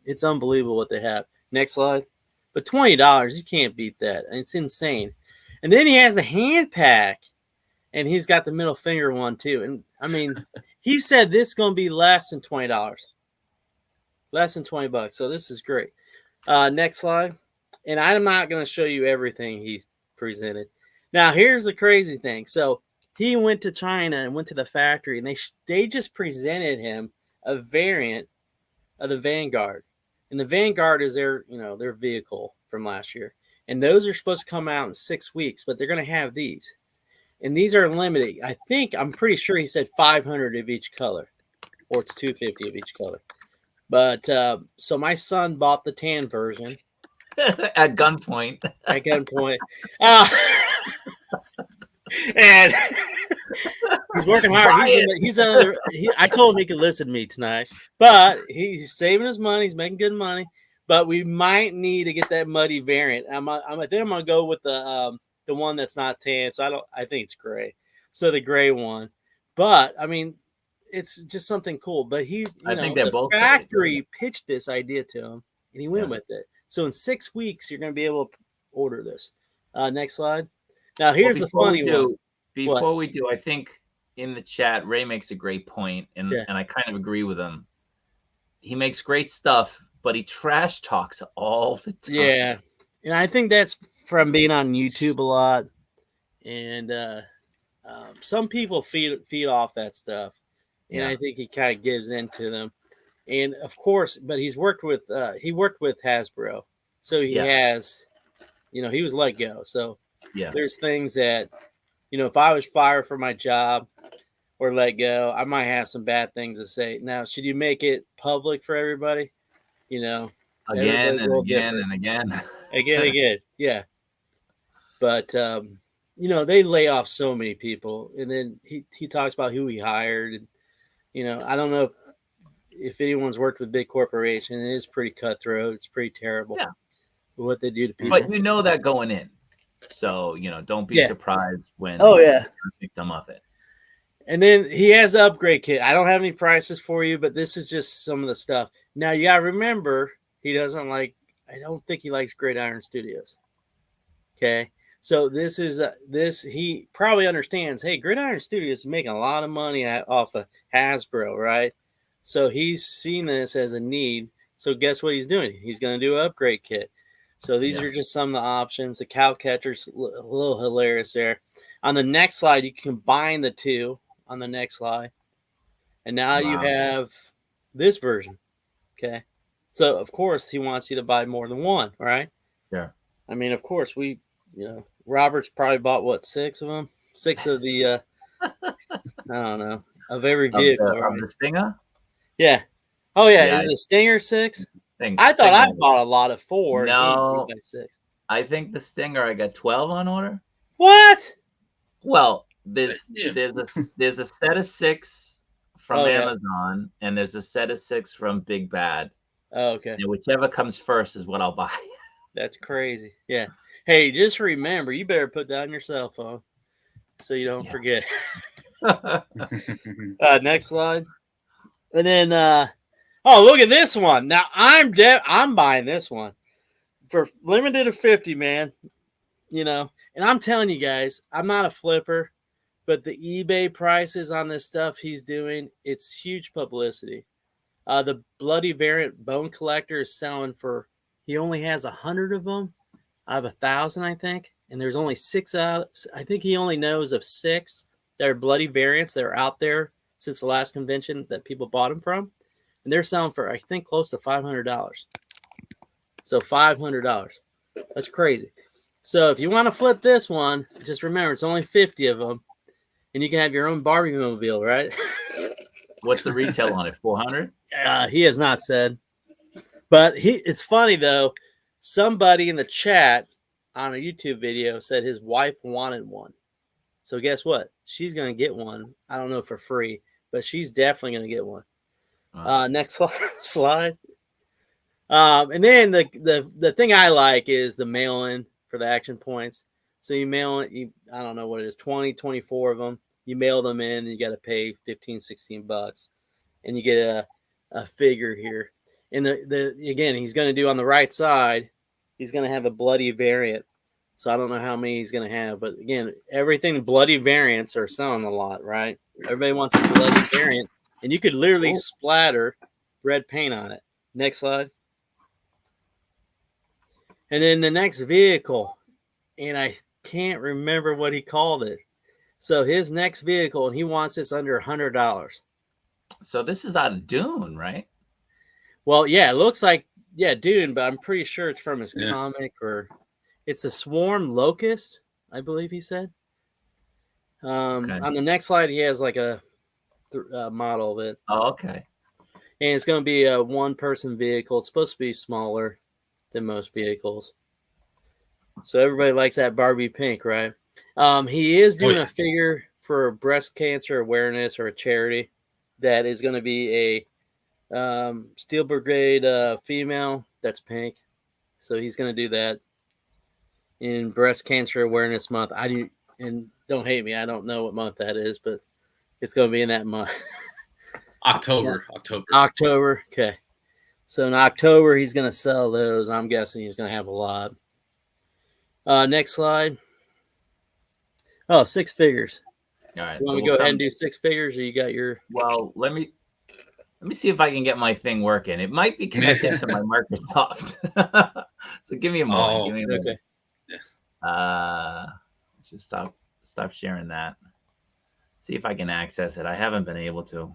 It's unbelievable what they have. Next slide. But $20, you can't beat that. It's insane. And then he has a hand pack. And he's got the middle finger one too. And I mean, he said this is going to be less than $20. Less than $20. So this is great. Next slide. And I'm not going to show you everything he's presented. Now, here's the crazy thing. So he went to China and went to the factory, and they just presented him a variant of the Vanguard. And the Vanguard is their vehicle from last year. And those are supposed to come out in 6 weeks, but they're going to have these. And these are limited. I'm pretty sure he said 500 of each color, or it's 250 of each color. But so my son bought the tan version at gunpoint. At gunpoint, and he's working hard. I told him he could listen to me tonight, but he's saving his money. He's making good money. But we might need to get that muddy variant. I think I'm gonna go with the one that's not tan. So I think it's gray. So the gray one. But I mean, it's just something cool. But I think the factory pitched this idea to him, and he went with it. So in 6 weeks, you're going to be able to order this. Next slide. Now here's the funny one. Before we do, I think in the chat, Ray makes a great point, and I kind of agree with him. He makes great stuff, but he trash talks all the time. Yeah, and I think that's from being on YouTube a lot, and some people feed off that stuff, and I think he kind of gives into them. And of course, but he worked with Hasbro, so he has, he was let go. So there's things that, if I was fired from my job or let go, I might have some bad things to say. Now, should you make it public for everybody? Again and again. Yeah. But they lay off so many people, and then he talks about who he hired, and I don't know if anyone's worked with big corporation. It is pretty cutthroat. It's pretty terrible what they do to people. But that going in, so don't be surprised when you're a victim of it. And then he has the upgrade kit. I don't have any prices for you, but this is just some of the stuff. Now you gotta remember, he doesn't like. I don't think he likes Gridiron Studios. Okay, so this is this. He probably understands. Hey, Gridiron Studios is making a lot of money off of Hasbro, right? So he's seen this as a need. So guess what he's doing? He's going to do an upgrade kit. So these are just some of the options. The cow catcher's a little hilarious there. On the next slide, you can combine the two on the next slide. And now you have this version. Okay. So, of course, he wants you to buy more than one, right? Yeah. I mean, of course, Robert's probably bought, what, 6 of them? 6 of the, I don't know, of every vehicle. Of the Stinger? Yeah. Oh, yeah. Is it Stinger 6? I thought I bought a lot of 4. No. And 6. I think the Stinger, I got 12 on order. What? Well, there's a set of 6 from Amazon, and there's a set of 6 from Big Bad. Oh, okay. And whichever comes first is what I'll buy. That's crazy. Yeah. Hey, just remember, you better put down your cell phone so you don't forget. Next slide. And then, look at this one. Now I'm buying this one for limited of 50, man. And I'm telling you guys, I'm not a flipper, but the eBay prices on this stuff he's doing, it's huge publicity. The Bloody Variant Bone Collector is selling for, he only has 100 of them out of 1,000, I think. And there's only 6 out. I think he only knows of 6 that are Bloody Variants that are out there since the last convention that people bought them from. And they're selling for, I think, close to $500. So $500. That's crazy. So if you want to flip this one, just remember, it's only 50 of them. And you can have your own Barbie mobile, right? What's the retail on it? 400? He has not said. But it's funny, though. Somebody in the chat on a YouTube video said his wife wanted one. So guess what? She's going to get one. I don't know for free, but she's definitely going to get one. Next slide. And then the thing I like is the mail-in for the action points. So you mail it, I don't know what it is, 20, 24 of them. You mail them in, and you got to pay $15-$16, and you get a figure here. And again, he's going to do on the right side, he's going to have a Bloody Variant. So I don't know how many he's going to have, but again, everything Bloody Variants are selling a lot, right? Everybody wants a Bloody Variant, and you could literally splatter red paint on it. Next slide. And then the next vehicle, and I can't remember what he called it. So his next vehicle, and he wants this under $100. So this is out of Dune, right? Well, yeah, it looks like, Dune, but I'm pretty sure it's from his comic, or it's a Swarm Locust, I believe he said. On the next slide, he has like a model of it. Oh, okay. And it's going to be a one-person vehicle. It's supposed to be smaller than most vehicles. So everybody likes that Barbie pink, right? He is doing a figure for breast cancer awareness or a charity that is going to be a Steel Brigade female that's pink. So he's going to do that in Breast Cancer Awareness Month. And don't hate me, I don't know what month that is, but it's going to be in that month. October. Okay. So in October, he's going to sell those. I'm guessing he's going to have a lot. Next slide. Oh, 6 figures. All right. You want to go ahead and do 6 figures, or you got your? Well, let me see if I can get my thing working. It might be connected to my Microsoft. So give me a moment. Give me a moment. Okay. Just stop sharing that. See if I can access it. I haven't been able to.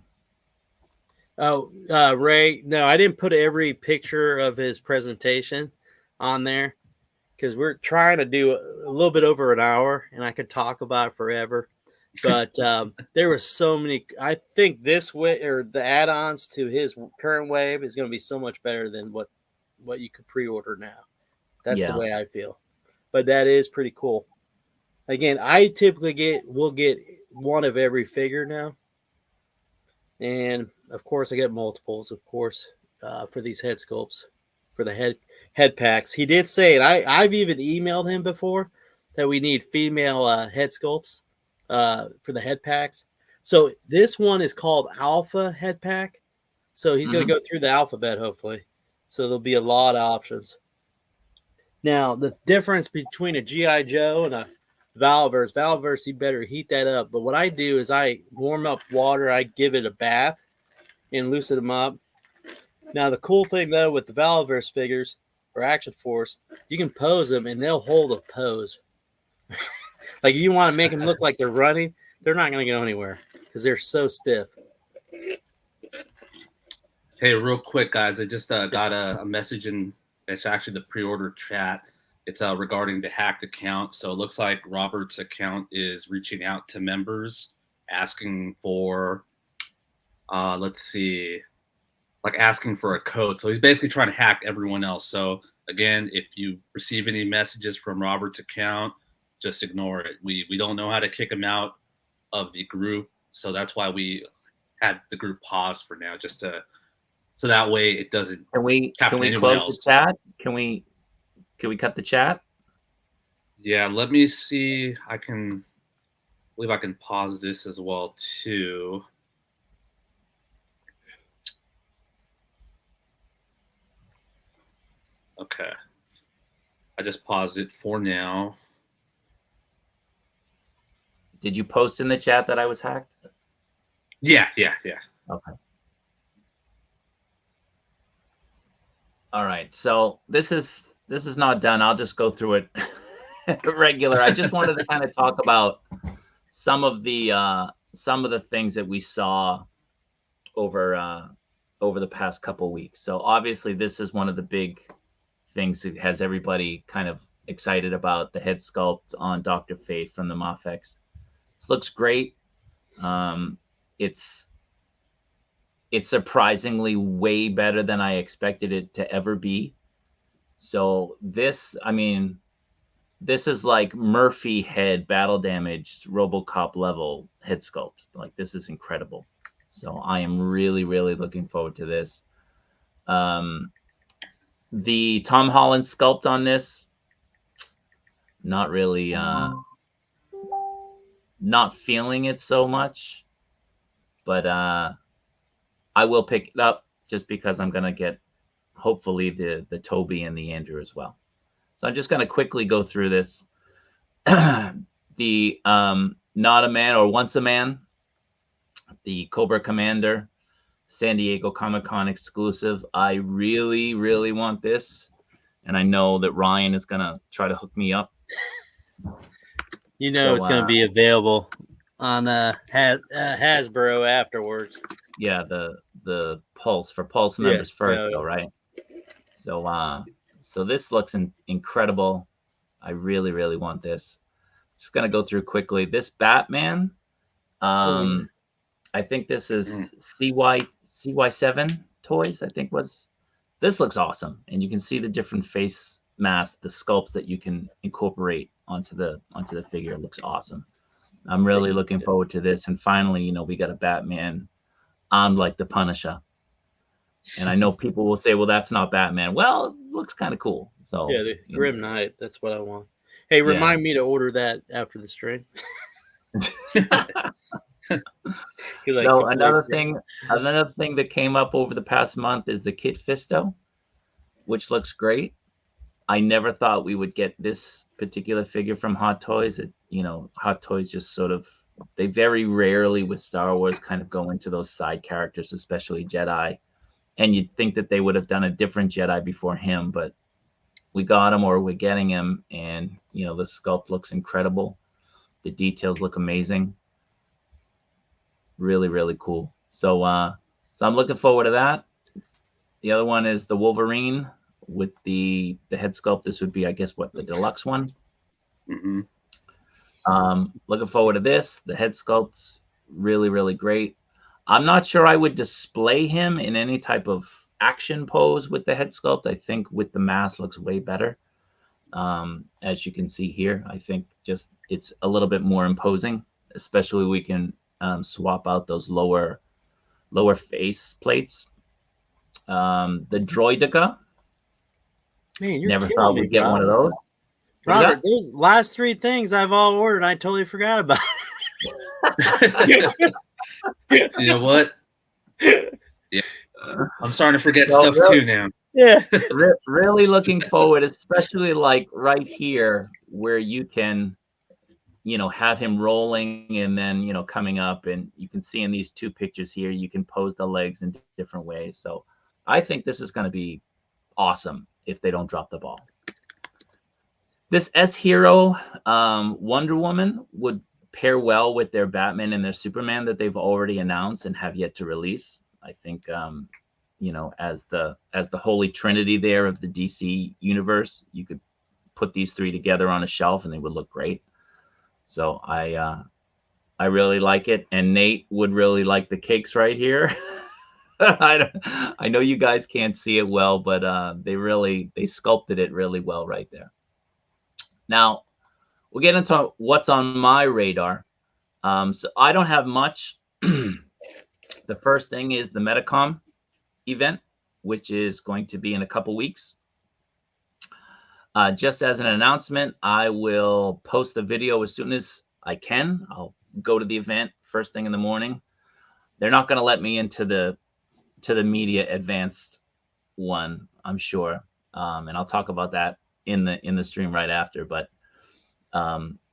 Oh, Ray, no, I didn't put every picture of his presentation on there because we're trying to do a little bit over an hour, and I could talk about it forever. But there were so many. I think this way, or the add-ons to his current wave, is going to be so much better than what you could pre-order now. That's the way I feel. But that is pretty cool. Again, I typically will get one of every figure now. And of course, I get multiples, of course, for these head sculpts, for the head packs. He did say, and I've even emailed him before, that we need female head sculpts for the head packs. So this one is called Alpha Head Pack. So he's going to go through the alphabet, hopefully. So there'll be a lot of options. Now, the difference between a G.I. Joe and a Valverse, you better heat that up. But what I do is I warm up water. I give it a bath and loosen them up. Now, the cool thing, though, with the Valverse figures or Action Force, you can pose them, and they'll hold a pose. Like, you want to make them look like they're running, they're not going to go anywhere because they're so stiff. Hey, real quick, guys, I just got a message in. It's actually the pre-order chat. It's regarding the hacked account. So it looks like Robert's account is reaching out to members, asking for, let's see, like asking for a code. So he's basically trying to hack everyone else. So again, if you receive any messages from Robert's account, just ignore it. We don't know how to kick him out of the group. So that's why we had the group paused for now, just to, so that way it doesn't. Can we close the chat? Can we cut the chat? Yeah, let me see. I believe I can pause this as well too. Okay. I just paused it for now. Did you post in the chat that I was hacked? Yeah. Okay. All right. So this is not done. I'll just go through it regular. I just wanted to kind of talk about some of the things that we saw over the past couple weeks. So obviously this is one of the big things that has everybody kind of excited about, the head sculpt on Dr. Fate from the Mafex. This looks great. It's surprisingly way better than I expected it to ever be. So this is like Murphy head battle damaged RoboCop level head sculpt. Like, this is incredible. So I am really, really looking forward to this. The Tom Holland sculpt on this, not really, not feeling it so much, but I will pick it up just because I'm going to get hopefully the Toby and the Andrew as well. So I'm just going to quickly go through this. The Not a Man or Once a Man, the Cobra Commander, San Diego Comic-Con exclusive. I really, really want this. And I know that Ryan is going to try to hook me up. You know, so, it's going to be available on Hasbro afterwards. Yeah, the Pulse members first, though, right? So this looks incredible. I really, really want this. Just gonna go through quickly. This Batman, I think this is CY7 Toys. I think this looks awesome, and you can see the different face masks, the sculpts that you can incorporate onto the figure. It looks awesome. I'm really looking forward to this. And finally, we got a Batman armed like the Punisher. And I know people will say, well, that's not Batman. Well, it looks kind of cool. So yeah, the Grim Knight. That's what I want. Hey, remind me to order that after the stream. So another thing that came up over the past month is the Kit Fisto, which looks great. I never thought we would get this particular figure from Hot Toys. Hot Toys just sort of, they very rarely with Star Wars kind of go into those side characters, especially Jedi. And you'd think that they would have done a different Jedi before him, but we got him, or we're getting him, and the sculpt looks incredible. The details look amazing. Really, really cool. So I'm looking forward to that. The other one is the Wolverine with the head sculpt. This would be, I guess, the deluxe one. Mm-hmm. Looking forward to this. The head sculpt's really, really great. I'm not sure I would display him in any type of action pose with the head sculpt. I think with the mask looks way better. As you can see here, I think just it's a little bit more imposing, especially we can swap out those lower face plates. The Droideka. Man, you're never thought we'd get one of those. Robert, those last three things I've all ordered, I totally forgot about. You know what? Yeah, I'm starting to forget So stuff really- too now. Yeah. really looking forward, especially like right here where you can, have him rolling and then, coming up, and you can see in these two pictures here, you can pose the legs in different ways. So I think this is going to be awesome if they don't drop the ball. This S-Hero Wonder Woman would pair well with their Batman and their Superman that they've already announced and have yet to release. I think, as the holy trinity there of the DC universe, you could put these three together on a shelf and they would look great. So I really like it, and Nate would really like the cakes right here. I know you guys can't see it well, but they sculpted it really well right there. Now we'll get into what's on my radar. So I don't have much. The first thing is the Metacom event, which is going to be in a couple weeks. Just as an announcement, I will post a video as soon as I can. I'll go to the event first thing in the morning. They're not going to let me into the media advanced one, I'm sure, and I'll talk about that in the stream right after. But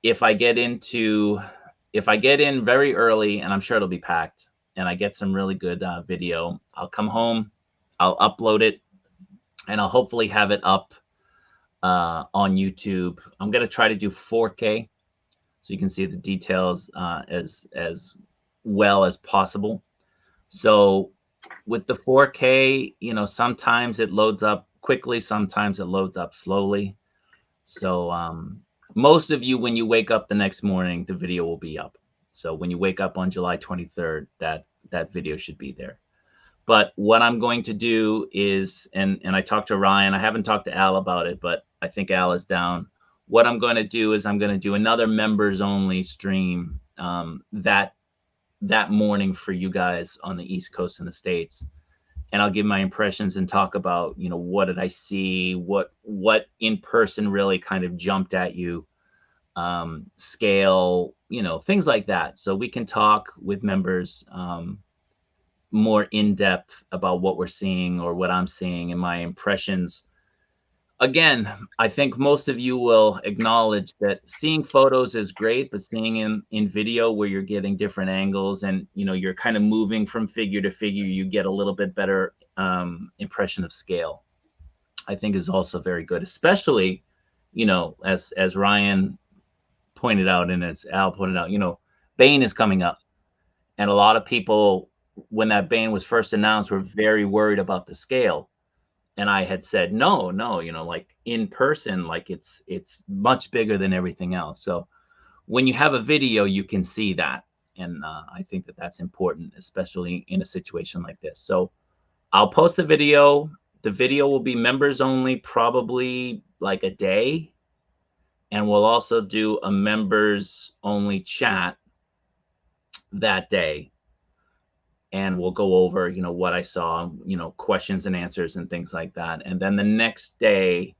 if I get in very early, and I'm sure it'll be packed, and I get some really good video, I'll come home, I'll upload it, and I'll hopefully have it up on YouTube. I'm going to try to do 4K so you can see the details as well as possible. So with the 4K, sometimes it loads up quickly, sometimes it loads up slowly. So most of you, when you wake up the next morning, the video will be up. So when you wake up on July 23rd, that video should be there. But what I'm going to do is, and I talked to Ryan, I haven't talked to Al about it, but I think Al is down. What I'm going to do is I'm going to do another members only stream that morning for you guys on the East Coast in the States. And I'll give my impressions and talk about, what did I see? What in person really kind of jumped at you? Scale, things like that. So we can talk with members more in depth about what we're seeing or what I'm seeing and my impressions. Again, I think most of you will acknowledge that seeing photos is great, but seeing in video where you're getting different angles and, you're kind of moving from figure to figure, you get a little bit better impression of scale, I think is also very good, especially, as Ryan pointed out and as Al pointed out, Bane is coming up. And a lot of people, when that Bane was first announced, were very worried about the scale. And I had said, no, like in person, like it's much bigger than everything else. So when you have a video, you can see that. And I think that that's important, especially in a situation like this. So I'll post the video. The video will be members only, probably like a day. And we'll also do a members only chat that day. And we'll go over, what I saw, questions and answers and things like that. And then the next day,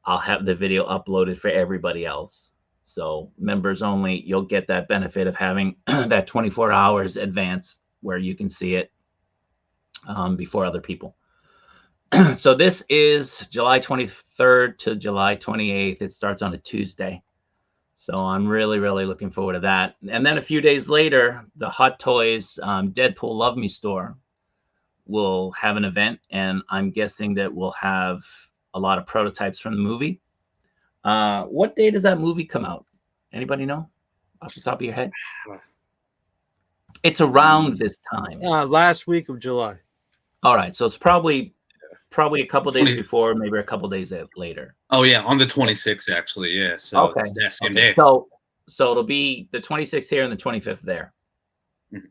I'll have the video uploaded for everybody else. So members only, you'll get that benefit of having that 24 hours advance where you can see it before other people. So this is July 23rd to July 28th. It starts on a Tuesday. So I'm really, really looking forward to that. And then a few days later, the Hot Toys Deadpool Love Me store will have an event. And I'm guessing that we'll have a lot of prototypes from the movie. What day does that movie come out? Anybody know off the top of your head? It's around this time. Last week of July. All right. So it's probably a couple days before, maybe a couple days later. Oh yeah, on the 26th actually. Yeah. So okay. It's that same day. So it'll be the 26th here and the 25th there. Mm-hmm.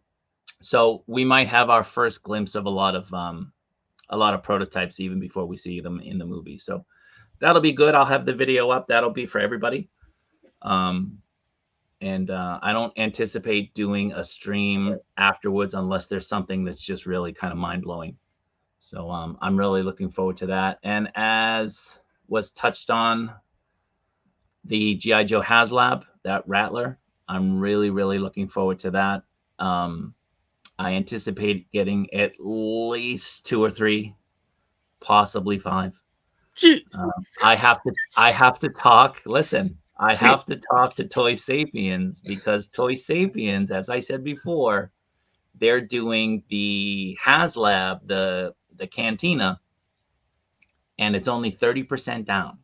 So we might have our first glimpse of a lot of prototypes even before we see them in the movie. So that'll be good. I'll have the video up. That'll be for everybody. And I don't anticipate doing a stream afterwards unless there's something that's just really kind of mind-blowing. So I'm really looking forward to that. And as was touched on, the G.I. Joe HasLab, that Rattler, I'm really, really looking forward to that. I anticipate getting at least 2 or 3, possibly 5. I have to talk. Listen, I have to talk to Toy Sapiens, because Toy Sapiens, as I said before, they're doing the HasLab, the cantina, and it's only 30% down.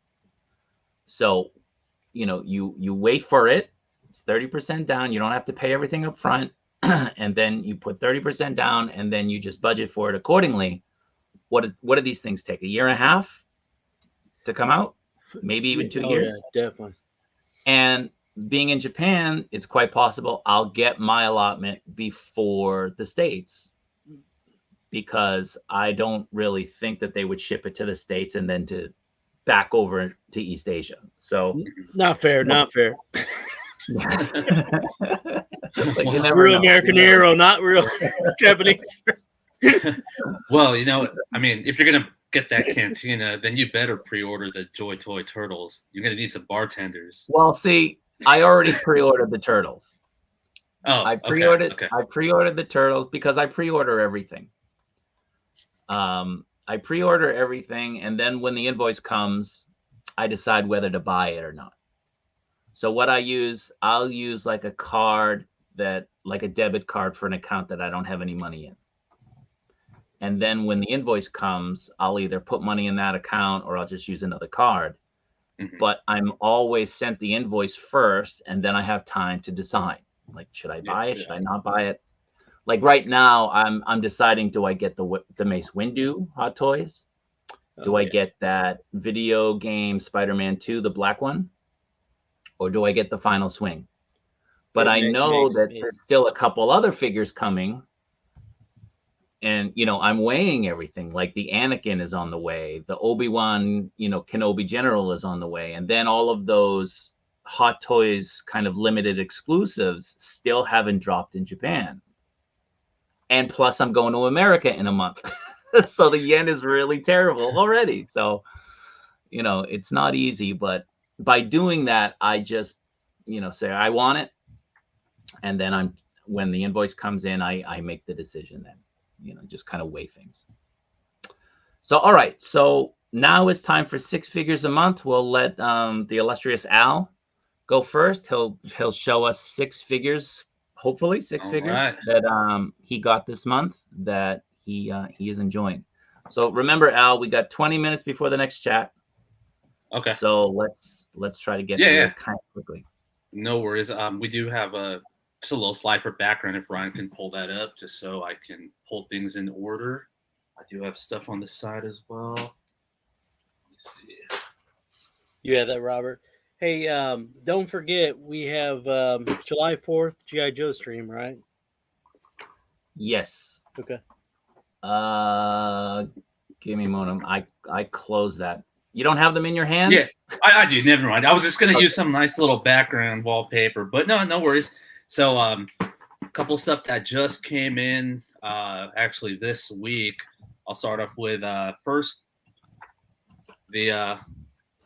So, you wait for it. It's 30% down. You don't have to pay everything up front. And then you put 30% down, and then you just budget for it accordingly. What do these things take? A year and a half to come out? Maybe even 2 years? Yeah, definitely. And being in Japan, it's quite possible I'll get my allotment before the States, because I don't really think that they would ship it to the States and then to back over to East Asia. So not fair. Not fair. Like, well, real American hero, not real Japanese. Well, I mean, if you're gonna get that cantina, then you better pre-order the Joy Toy Turtles. You're gonna need some bartenders. Well, see, I already pre-ordered the Turtles. Oh, I pre-ordered. Okay. I pre-ordered the Turtles because I pre-order everything. I pre-order everything, and then when the invoice comes, I decide whether to buy it or not. So what I'll use like a card like a debit card for an account that I don't have any money in. And then when the invoice comes, I'll either put money in that account or I'll just use another card. Mm-hmm. But I'm always sent the invoice first, and then I have time to decide. Like, should I buy it? Should I not buy it? Like right now, I'm deciding, do I get the Mace Windu Hot Toys? Do I get that video game Spider-Man 2, the black one? Or do I get the Final Swing? But I know that there's still a couple other figures coming. And, I'm weighing everything. Like the Anakin is on the way. The Obi-Wan, Kenobi General is on the way. And then all of those Hot Toys kind of limited exclusives still haven't dropped in Japan. And plus, I'm going to America in a month. So the yen is really terrible already. So, it's not easy. But by doing that, I just, say I want it. And then when the invoice comes in, I make the decision then. Just kind of weigh things. So, all right. So now it's time for 6 figures a month. We'll let the illustrious Al go first. He'll show us 6 figures, hopefully 6 figures that he got this month that he is enjoying. So remember, Al, we got 20 minutes before the next chat. Okay. So let's try to get through it kind of quickly. No worries. We do have just a little slide for background if Ryan can pull that up, just so I can pull things in order. I do have stuff on the side as well. Let me see. You have that, Robert. Hey, don't forget, we have July 4th G.I. Joe stream, right? Yes. Okay. Give me a moment. I closed that. You don't have them in your hand? Yeah, I do. Never mind. I was just going to use some nice little background wallpaper, but no worries. So a couple stuff that just came in actually this week. I'll start off with first the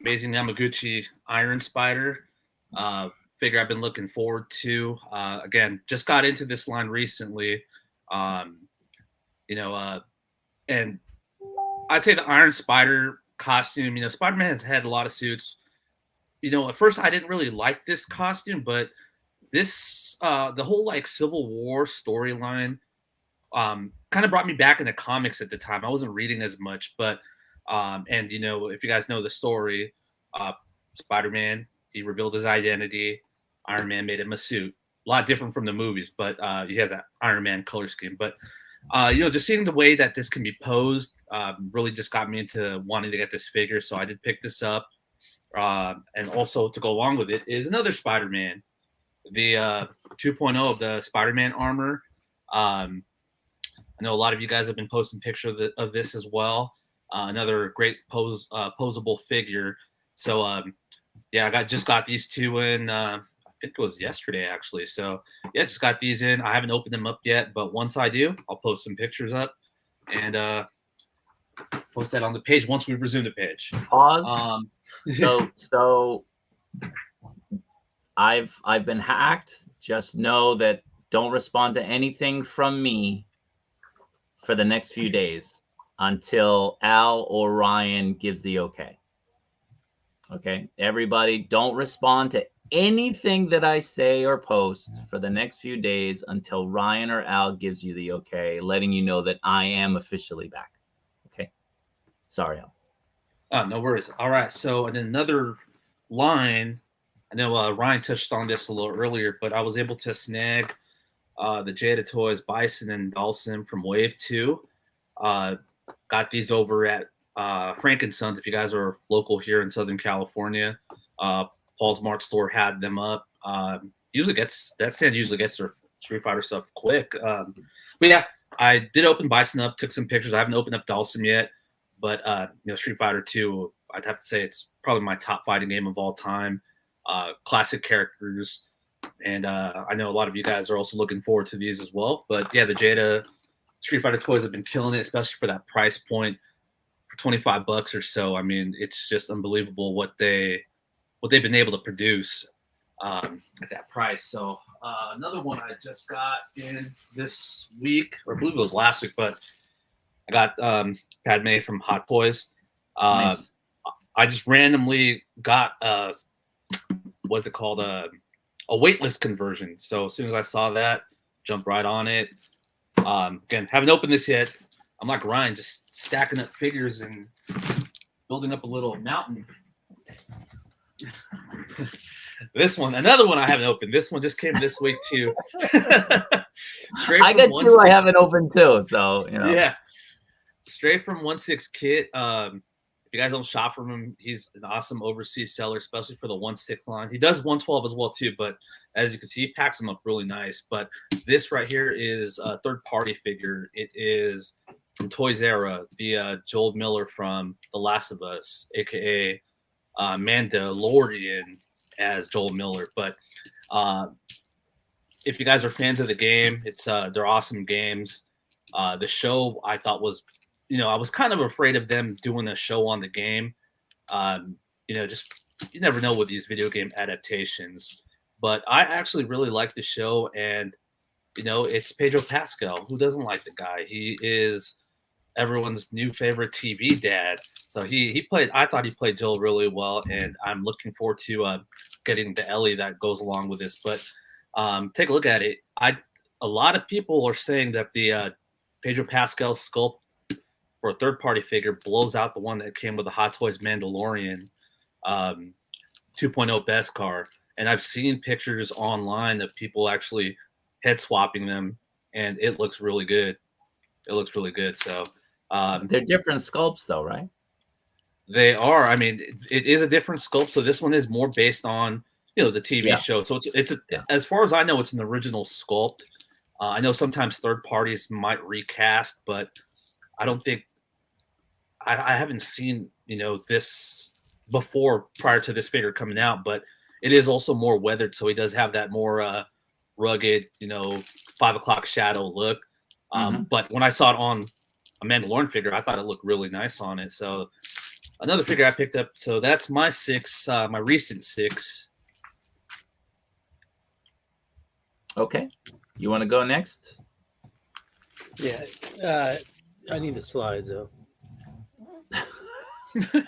Amazing Yamaguchi Iron Spider figure I've been looking forward to. Again, just got into this line recently. And I'd say the Iron Spider costume, Spider-Man has had a lot of suits. At first I didn't really like this costume, but this the whole like Civil War storyline kind of brought me back into comics at the time. I wasn't reading as much, but if you guys know the story, Spider-Man, he revealed his identity. Iron Man made him a suit. A lot different from the movies, but he has an Iron Man color scheme. But just seeing the way that this can be posed really just got me into wanting to get this figure. So I did pick this up. And also to go along with it is another Spider-Man, the 2.0 of the Spider-Man armor. I know a lot of you guys have been posting pictures of this as well. Another great posable figure. So I just got these 2 in. I think it was yesterday actually. So just got these in. I haven't opened them up yet, but once I do, I'll post some pictures up and post that on the page once we resume the page. Pause. So I've been hacked. Just know that don't respond to anything from me for the next few days until Al or Ryan gives the okay. Okay, everybody, don't respond to anything that I say or post for the next few days until Ryan or Al gives you the okay, letting you know that I am officially back. Okay, sorry, Al. Oh, no worries. All right. So, and another line, I know Ryan touched on this a little earlier, but I was able to snag the Jada Toys Bison and Dawson from Wave 2. Got these over at Frank & Sons, if you guys are local here in Southern California. Paul's Mart store had them up. Usually gets their Street Fighter stuff quick. But yeah, I did open Bison up, took some pictures. I haven't opened up Dawson yet. But Street Fighter 2, I'd have to say it's probably my top fighting game of all time. Classic characters, and I know a lot of you guys are also looking forward to these as well. But yeah, the Jada Street Fighter toys have been killing it, especially for that price point, for $25 or so. I mean, it's just unbelievable what they've been able to produce at that price. So another one I just got in this week, or I believe it was last week, but I got Padme from Hot Toys. Nice. I just randomly got what's it called? A waitlist conversion. So as soon as I saw that, jumped right on it. Again, haven't opened this yet. I'm like Ryan, just stacking up figures and building up a little mountain. Another one I haven't opened. This one just came this week too. I got two I haven't opened too. So yeah. Straight from 1/6 Kit. If you guys don't shop from him, he's an awesome overseas seller, especially for the 1/6 line. He does 112 as well too, but as you can see, he packs them up really nice. But this right here is a third-party figure. It is from Toys Era, the Joel Miller from The Last of Us, aka Mandalorian as Joel Miller. But if you guys are fans of the game, they're awesome games. The show I thought was, I was kind of afraid of them doing a show on the game. Just you never know with these video game adaptations. But I actually really like the show, and it's Pedro Pascal. Who doesn't like the guy? He is everyone's new favorite TV dad. So he played. I thought he played Joel really well, and I'm looking forward to getting the Ellie that goes along with this. But take a look at it. A lot of people are saying that the Pedro Pascal sculpt for a third-party figure blows out the one that came with the Hot Toys Mandalorian 2.0 best car. And I've seen pictures online of people actually head swapping them, and it looks really good. It looks really good. So they're different sculpts, though, right? They are. I mean, it is a different sculpt. So this one is more based on the TV show. So it's as far as I know, it's an original sculpt. I know sometimes third parties might recast, but I don't think I haven't seen this before prior to this figure coming out. But it is also more weathered, so he does have that more rugged, 5 o'clock shadow look. But when I saw it on a Mandalorian figure, I thought it looked really nice on it. So another figure I picked up. So that's my 6, my recent 6. Okay. You want to go next? Yeah. I need the slides though.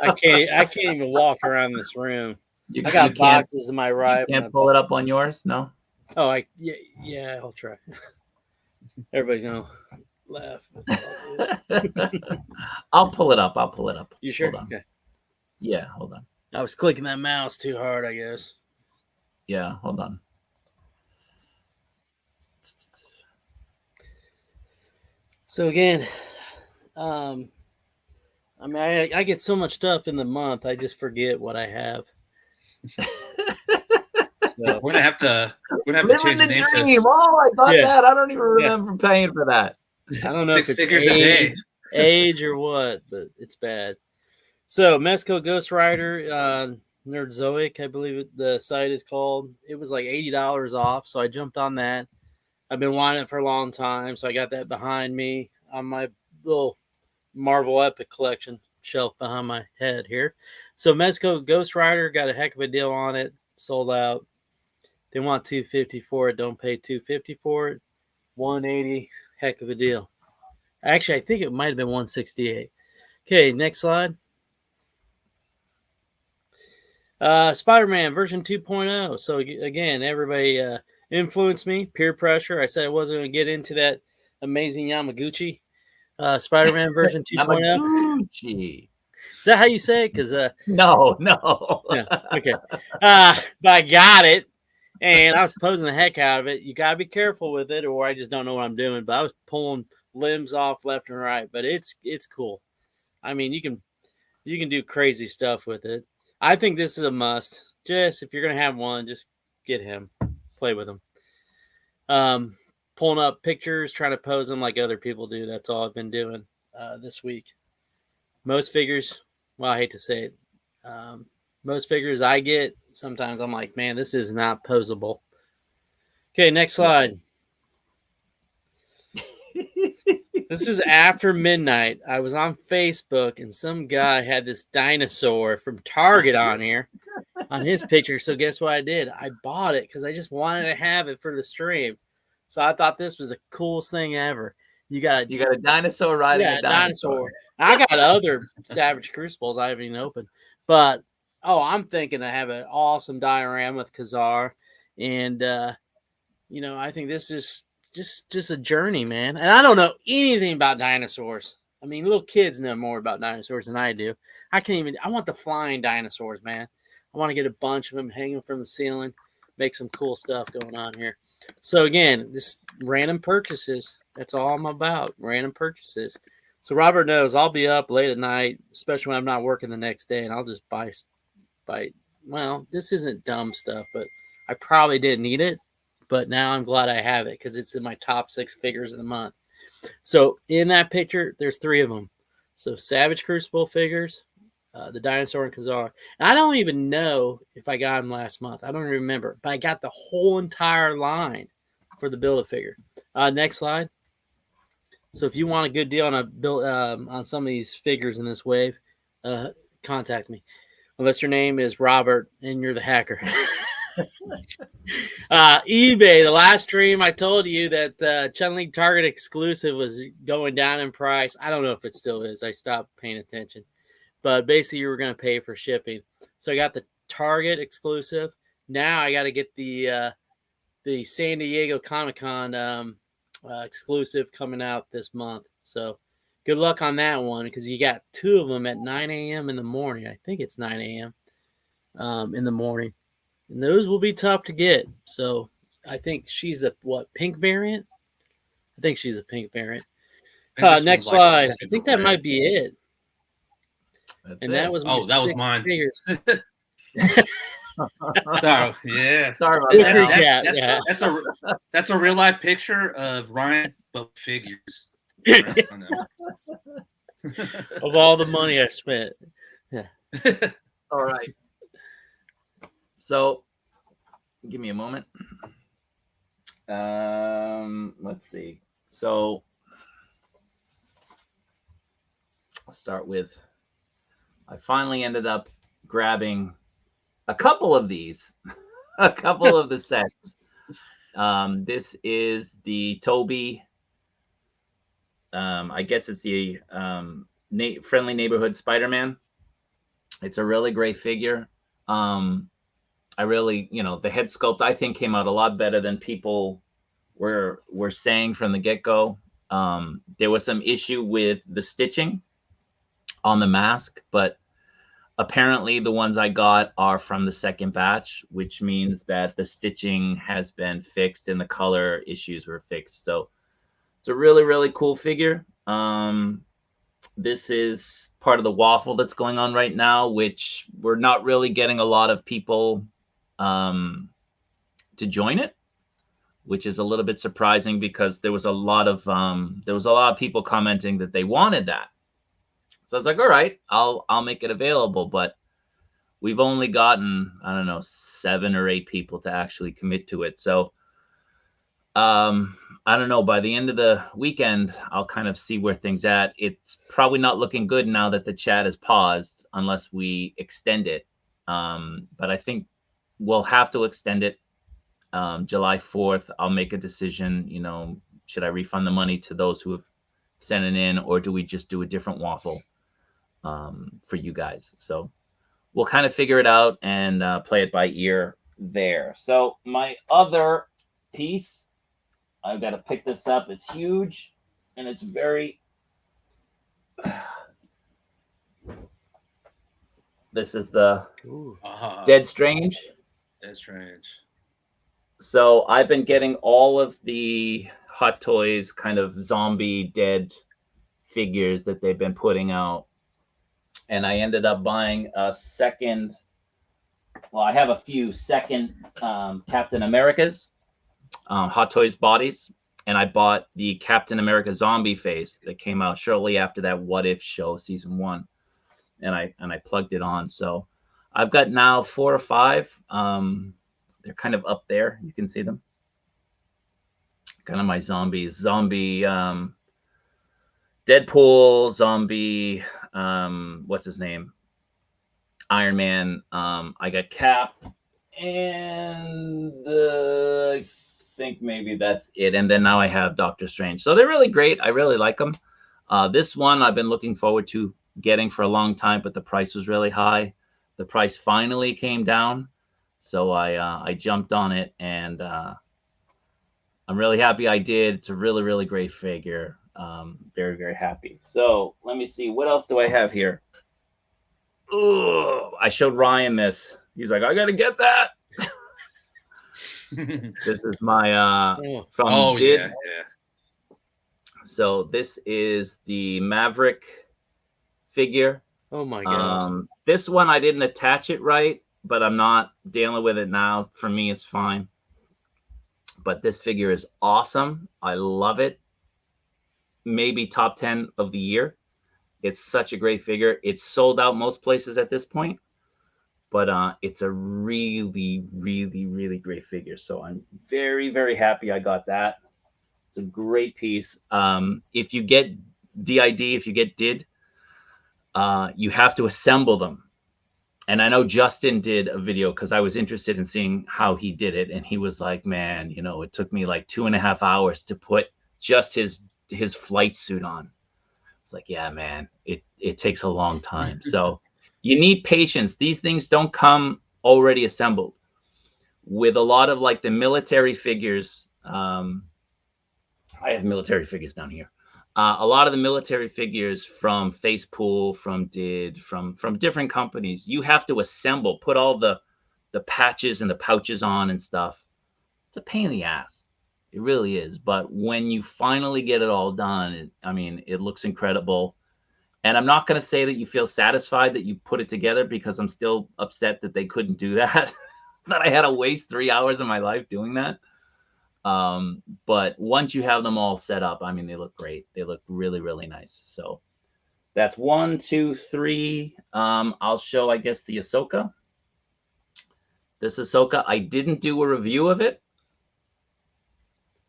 I can't even walk around this room. I got boxes in my right. You can't pull it up on yours? No? Oh, yeah, I'll try. Everybody's gonna laugh. I'll pull it up. You sure? Hold on. Okay. Yeah, hold on. I was clicking that mouse too hard, I guess. Yeah, hold on. So again, I get so much stuff in the month, I just forget what I have. So we're gonna have to Living change the name dream. Oh, I got Yeah. that. I don't even remember paying for that. I don't know 6 if it's figures a day. age or what, but it's bad. So Mezco Ghost Rider, Nerdzoic, I believe the site is called. It was like $80 off, so I jumped on that. I've been wanting it for a long time, so I got that behind me on my little Marvel Epic collection shelf behind my head here. So Mezco Ghost Rider got a heck of a deal on it, sold out. They want $250 for it. Don't pay $250 for it. $180, heck of a deal. Actually, I think it might have been $168. Okay, next slide. Spider-Man version 2.0. So again, everybody influenced me, peer pressure. I said I wasn't going to get into that amazing Yamaguchi. Spider-Man version 2.0. Yamaguchi. Is that how you say it? Because no. Yeah, okay. But I got it, and I was posing the heck out of it. You got to be careful with it, or I just don't know what I'm doing. But I was pulling limbs off left and right. But it's cool. I mean, you can do crazy stuff with it. I think this is a must. Just if you're gonna have one, just get him, play with him. Pulling up pictures, trying to pose them like other people do. That's all I've been doing this week. Most figures, well, I hate to say it, most figures I get, sometimes I'm like, man, this is not posable. Okay, next slide. This is after midnight. I was on Facebook, and some guy had this dinosaur from Target on here, on his picture. So guess what I did? I bought it because I just wanted to have it for the stream. So I thought this was the coolest thing ever. You got a dinosaur riding a dinosaur. I got other Savage Crucibles I haven't even opened. But, I'm thinking I have an awesome diorama with Khazar. And, I think this is just a journey, man. And I don't know anything about dinosaurs. I mean, little kids know more about dinosaurs than I do. I want the flying dinosaurs, man. I want to get a bunch of them, hang them from the ceiling, make some cool stuff going on here. So again, this random purchases. That's all I'm about, random purchases. So Robert knows I'll be up late at night, especially when I'm not working the next day, and I'll just buy. Well, this isn't dumb stuff, but I probably didn't need it. But now I'm glad I have it because it's in my top 6 figures of the month. So in that picture, there's 3 of them. So Savage Crucible figures, the dinosaur and Khazar. And I don't even know if I got them last month. I don't remember. But I got the whole entire line for the Build-A-Figure. Next slide. So if you want a good deal on on some of these figures in this wave, contact me. Unless your name is Robert and you're the hacker. eBay, the last stream I told you that Chun-Li Target exclusive was going down in price. I don't know if it still is. I stopped paying attention. But basically you were going to pay for shipping. So I got the Target exclusive. Now I got to get the San Diego Comic-Con exclusive coming out this month. So good luck on that one because you got 2 of them at 9 a.m. in the morning. I think it's 9 a.m. In the morning. And those will be tough to get. So I think she's the pink variant? I think she's a pink variant. Next slide. I think that might be it. That was that was mine. Figures. Sorry, yeah. Sorry about that. That's a real life picture of Ryan, but figures. Of all the money I spent. Yeah. All right. So, give me a moment. Let's see. So, I'll start with, I finally ended up grabbing a couple of these, a couple of the sets. This is the Toby. I guess it's the Friendly Neighborhood Spider-Man. It's a really great figure. I really, the head sculpt I think came out a lot better than people were saying from the get-go. There was some issue with the stitching on the mask, but apparently the ones I got are from the second batch, which means that the stitching has been fixed and the color issues were fixed. So it's a really, really cool figure. This is part of the WAFFLE that's going on right now, which we're not really getting a lot of people to join it, which is a little bit surprising because there was a lot of people commenting that they wanted that. So I was like, all right, I'll make it available, but we've only gotten, I don't know, 7 or 8 people to actually commit to it. So I don't know, by the end of the weekend, I'll kind of see where things at. It's probably not looking good now that the chat is paused unless we extend it. But I think we'll have to extend it. July 4th, I'll make a decision. Should I refund the money to those who have sent it in, or do we just do a different waffle for you guys? So we'll kind of figure it out and play it by ear there. So my other piece, I've got to pick this up. It's huge and it's very. This is the Dead Strange. Dead Strange. So I've been getting all of the Hot Toys kind of zombie dead figures that they've been putting out. And I ended up buying a second. Well, I have a few second Captain America's Hot Toys bodies. And I bought the Captain America zombie face that came out shortly after that What If show, season 1. And I plugged it on. So I've got now 4 or 5. They're kind of up there. You can see them. Kind of my zombies. Zombie Deadpool, zombie, what's his name? Iron Man. I got Cap. And I think maybe that's it. And then now I have Doctor Strange. So they're really great. I really like them. This one I've been looking forward to getting for a long time, but the price was really high. The price finally came down, so I jumped on it, and I'm really happy I did. It's a really, really great figure. Very, very happy. So let me see, what else do I have here? I showed Ryan this. He's like, I gotta get that. This is my from Did. Yeah. So this is the Maverick figure. Oh my gosh. This one I didn't attach it right, but I'm not dealing with it now. For me, it's fine. But this figure is awesome. I love it. Maybe top 10 of the year. It's such a great figure. It's sold out most places at this point, but it's a really, really, really great figure. So I'm very, very happy I got that. It's a great piece. If you get DID, if you get DID, you have to assemble them. And I know Justin did a video because I was interested in seeing how he did it. And he was like, man, it took me like 2.5 hours to put just his flight suit on. It's like, yeah, man, it takes a long time. So you need patience. These things don't come already assembled. With a lot of like the military figures, I have military figures down here. A lot of the military figures from Facepool, from Did, from different companies, you have to assemble, put all the patches and the pouches on and stuff. It's a pain in the ass. It really is. But when you finally get it all done, it looks incredible. And I'm not going to say that you feel satisfied that you put it together, because I'm still upset that they couldn't do that, that I had to waste 3 hours of my life doing that. But once you have them all set up, they look great. They look really, really nice. So that's 1, 2, 3. I'll show, I guess, the Ahsoka. This Ahsoka, I didn't do a review of it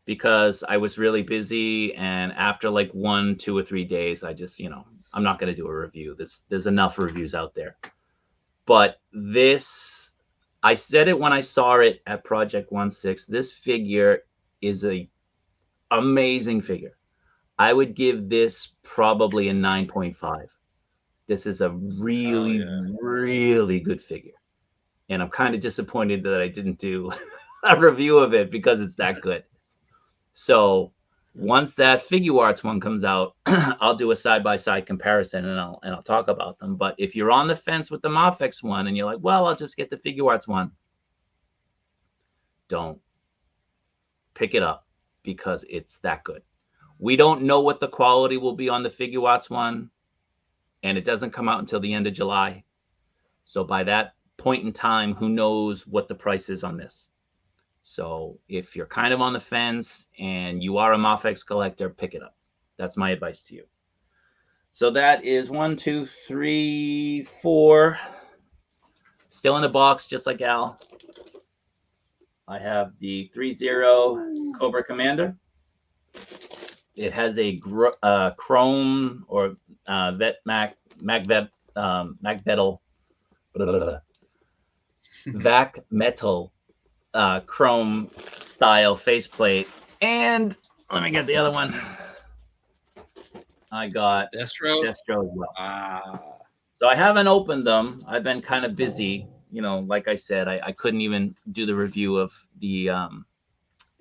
because I was really busy. And after like 1, 2, or 3 days, I just, I'm not going to do a review. There's enough reviews out there. But this, I said it when I saw it at Project 1/6. This figure is a amazing figure. I would give this probably a 9.5. This is a really, really good figure. And I'm kind of disappointed that I didn't do a review of it because it's that good. So once that Figure Arts one comes out, I'll do a side-by-side comparison and I'll talk about them. But if you're on the fence with the Mafex one and you're like, well, I'll just get the Figure Arts one, don't. Pick it up because it's that good. We don't know what the quality will be on the Figure Arts one, and it doesn't come out until the end of July. So by that point in time, who knows what the price is on this. So if you're kind of on the fence and you are a Mafex collector, pick it up. That's my advice to you. So that is 1, 2, 3, 4. Still in the box, just like Al. I have the 3-0 Cobra Commander. It has a chrome or vac metal chrome style faceplate. And let me get the other one. I got Destro as well. So I haven't opened them. I've been kind of busy. Like I said, I couldn't even do the review of the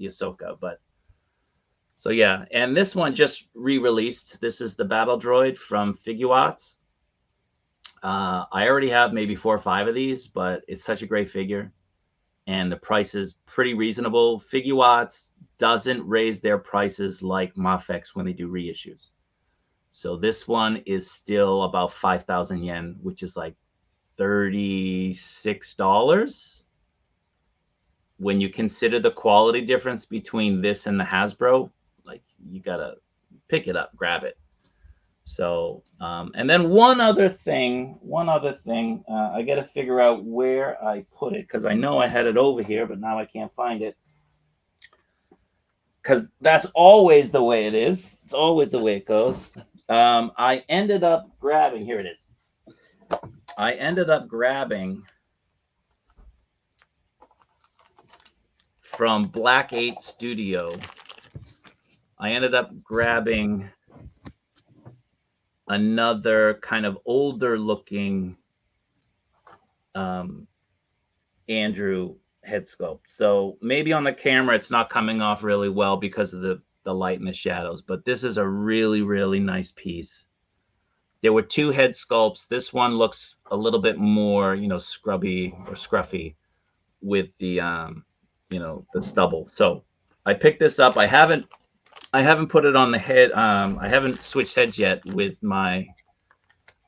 Ahsoka. But so yeah, and this one just re-released. This is the Battle Droid from Figuarts. I already have maybe 4 or 5 of these, but it's such a great figure, and the price is pretty reasonable. Figuarts doesn't raise their prices like Mafex when they do reissues. So this one is still about 5,000 yen, which is like $36. When you consider the quality difference between this and the Hasbro, like, you gotta pick it up, grab it. So, and then one other thing, I got to figure out where I put it, because I know I had it over here, but now I can't find it. Because that's always the way it is. It's always the way it goes. I ended up grabbing, here it is. I ended up grabbing from Black 8 Studio. I ended up grabbing another kind of older looking Andrew head sculpt. So maybe on the camera it's not coming off really well because of the light and the shadows, but this is a really, really nice piece. There were 2 head sculpts. This one looks a little bit more, scrubby or scruffy with the the stubble. So I picked this up. I haven't put it on the head. I haven't switched heads yet with my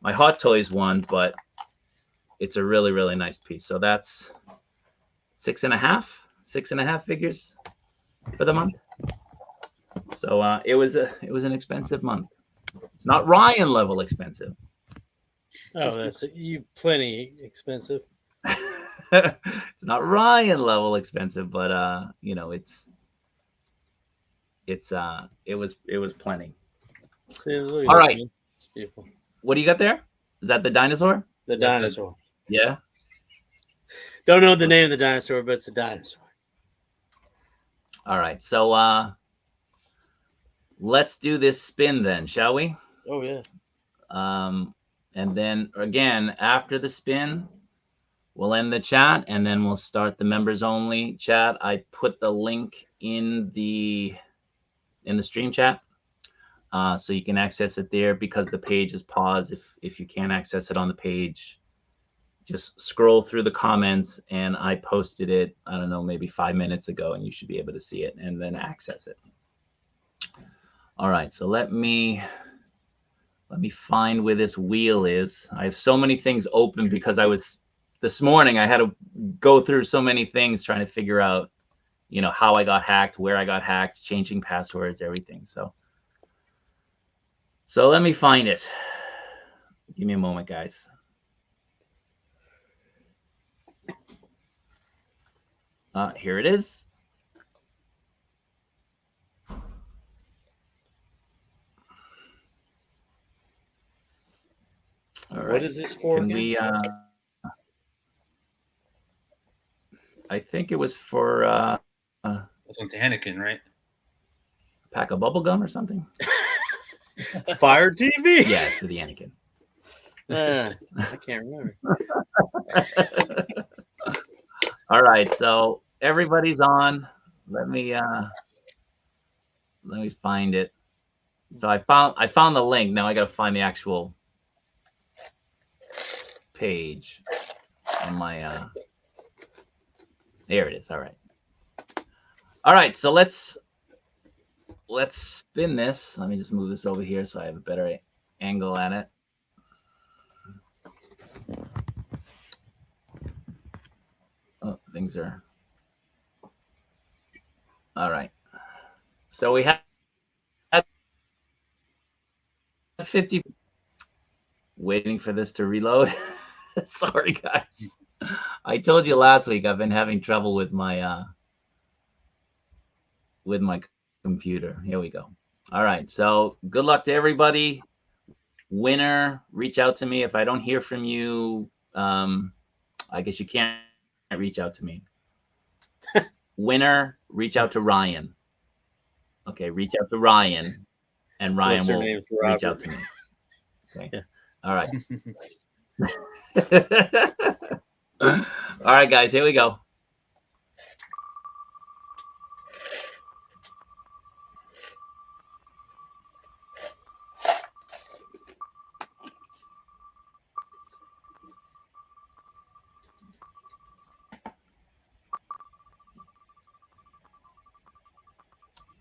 Hot Toys one, but it's a really, really nice piece. So that's 6.5 figures for the month. So it was an expensive month. It's not Ryan level expensive. Oh, that's plenty expensive. It's not Ryan level expensive, but it was plenty. See, all right. It's beautiful. What do you got there? Is that the dinosaur? The dinosaur. Yeah. Don't know the name of the dinosaur, but it's a dinosaur. All right. So let's do this spin then, shall we? Oh yeah. And then again, after the spin, we'll end the chat, and then we'll start the members only chat. I put the link in the stream chat, so you can access it there, because the page is paused. If you can't access it on the page, just scroll through the comments, and I posted it, I don't know, maybe 5 minutes ago, and you should be able to see it and then access it. All right, so let me find where this wheel is. I have so many things open because this morning I had to go through so many things trying to figure out, how I got hacked, where I got hacked, changing passwords, everything. So let me find it. Give me a moment, guys. Here it is. All right. What is this for? Can we? I think it was for. That's on Anakin, right? A pack of bubble gum or something. Fire TV. Yeah, it's for the Anakin. I can't remember. All right, so everybody's on. Let me find it. So I found the link. Now I got to find the actual page on my there it is. All right, so let's spin this. Let me just move this over here so I have a better angle at it. Oh, things are all right. So we have 50. Waiting for this to reload. Sorry, guys. I told you last week I've been having trouble with my computer. Here we go. All right. So good luck to everybody. Winner, reach out to me. If I don't hear from you, I guess you can't reach out to me. winner, reach out to Ryan. Okay, reach out to Ryan, and Ryan What's her will name for reach Robert? out to me. Okay. Yeah. All right. All right, guys, here we go.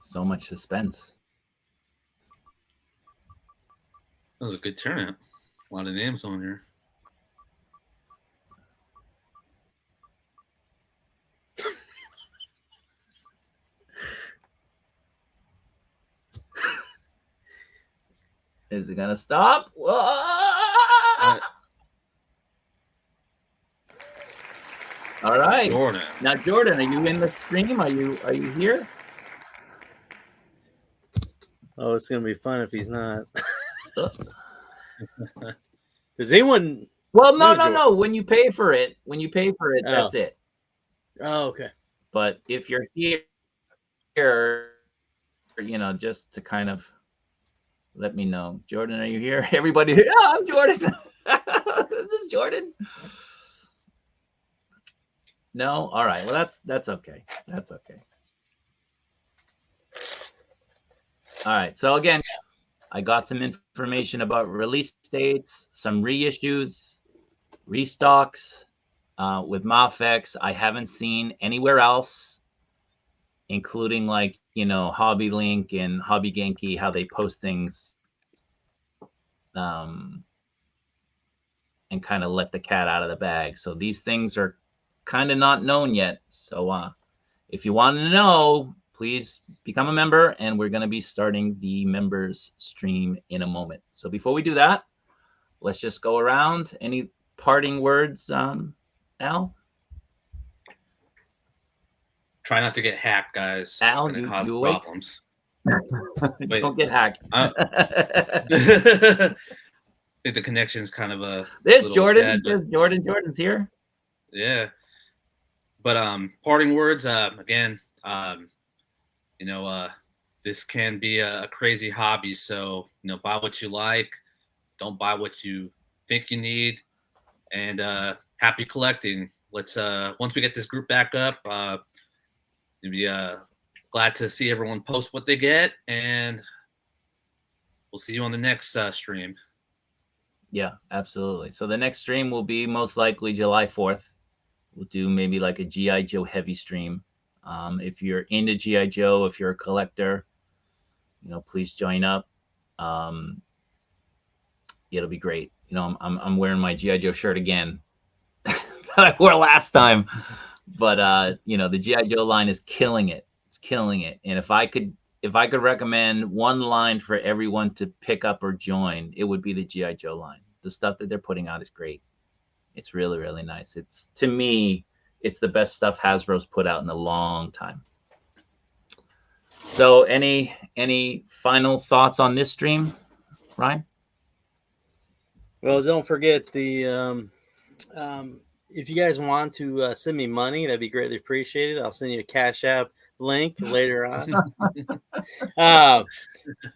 So much suspense. That was a good turnout. A lot of names on here. Is it gonna stop? All right. Jordan. Now, Jordan, are you in the stream? Are you here? Oh, it's gonna be fun if he's not. Does anyone? Well, no, No, no. When you pay for it, that's it. Oh, okay. But if you're here, just to kind of let me know. Jordan, are you here? Everybody, yeah, I'm Jordan. This is Jordan. No? All right. Well, that's okay. That's okay. All right. So again, I got some information about release dates, some reissues, restocks with Mafex. I haven't seen anywhere else, including like, Hobby Link and Hobby Genki, how they post things and kind of let the cat out of the bag. So these things are kind of not known yet. So if you want to know, please become a member, and we're going to be starting the members stream in a moment. So before we do that, let's just go around. Any parting words, Al? Try not to get hacked, guys. Al, it's gonna cause you problems. Don't get hacked. I think the connection's kind of a There's little Jordan. bad, There's Jordan. Jordan's here. Yeah. But parting words, again, this can be a crazy hobby. So, buy what you like, don't buy what you think you need, and happy collecting. Let's once we get this group back up, be glad to see everyone post what they get, and we'll see you on the next stream. Yeah, absolutely. So the next stream will be most likely July 4th. We'll do maybe like a G.I. Joe heavy stream. If you're into G.I. Joe, if you're a collector, please join up. It'll be great. I'm wearing my G.I. Joe shirt again that I wore last time. But the G.I. Joe line is killing it. It's killing it. And if I could recommend one line for everyone to pick up or join, it would be the G.I. Joe line. The stuff that they're putting out is great. It's really, really nice. To me, it's the best stuff Hasbro's put out in a long time. So any final thoughts on this stream, Ryan? Well, don't forget the if you guys want to send me money, that'd be greatly appreciated. I'll send you a Cash App link later on.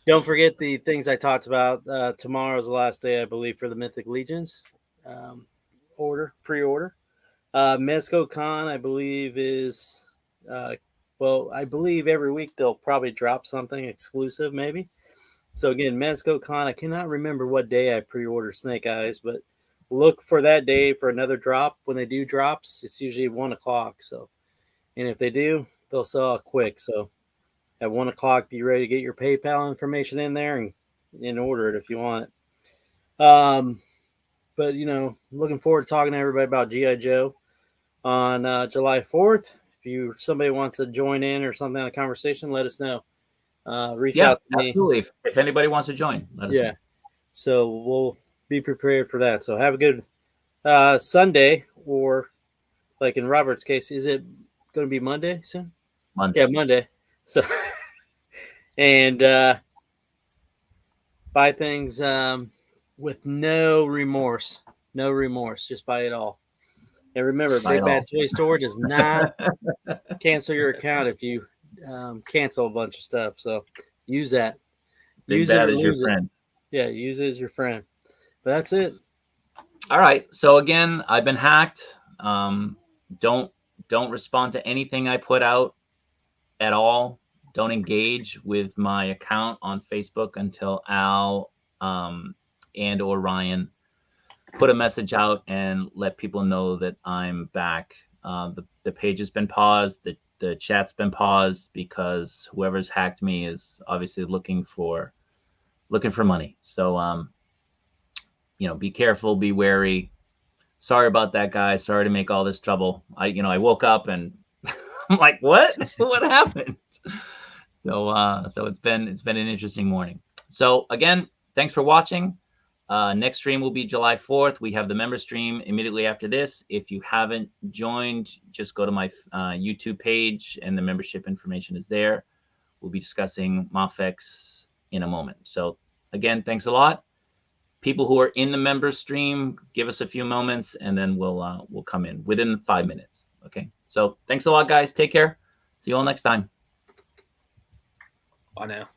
Don't forget the things I talked about. Tomorrow's the last day, I believe, for the Mythic Legions pre-order. Mezco Con, I believe, is I believe every week they'll probably drop something exclusive, maybe. So again, Mezco Con, I cannot remember what day I pre-order Snake Eyes, but look for that day for another drop. When they do drops, it's usually 1 o'clock. So, and if they do, they'll sell out quick. So at 1 o'clock, be ready to get your PayPal information in there and order it if you want it. But looking forward to talking to everybody about G.I. Joe on July 4th. If somebody wants to join in or something on the conversation, let us know. Reach out to me. Absolutely. If anybody wants to join, let us know. So we'll be prepared for that. So have a good Sunday, or like in Robert's case, is it going to be Monday soon? Monday. Yeah, Monday. So and buy things with no remorse. No remorse. Just buy it all. And remember, Buy Big it Bad all. Toy Store does not cancel your account if you cancel a bunch of stuff. So use that. Big Use it Bad or is your lose it. friend. Yeah, use it as your friend. But that's it. All right. So again, I've been hacked. Don't respond to anything I put out at all. Don't engage with my account on Facebook until Al and or Ryan put a message out and let people know that I'm back. The page has been paused. The chat's been paused because whoever's hacked me is obviously looking for money. So be careful, be wary. Sorry about that, guys. Sorry to make all this trouble. I woke up and I'm like, what? What happened? So it's been an interesting morning. So again, thanks for watching. Next stream will be July 4th. We have the member stream immediately after this. If you haven't joined, just go to my YouTube page and the membership information is there. We'll be discussing Mafex in a moment. So again, thanks a lot. People who are in the member stream, give us a few moments and then we'll come in within 5 minutes. Okay. So thanks a lot, guys. Take care. See you all next time. Bye now.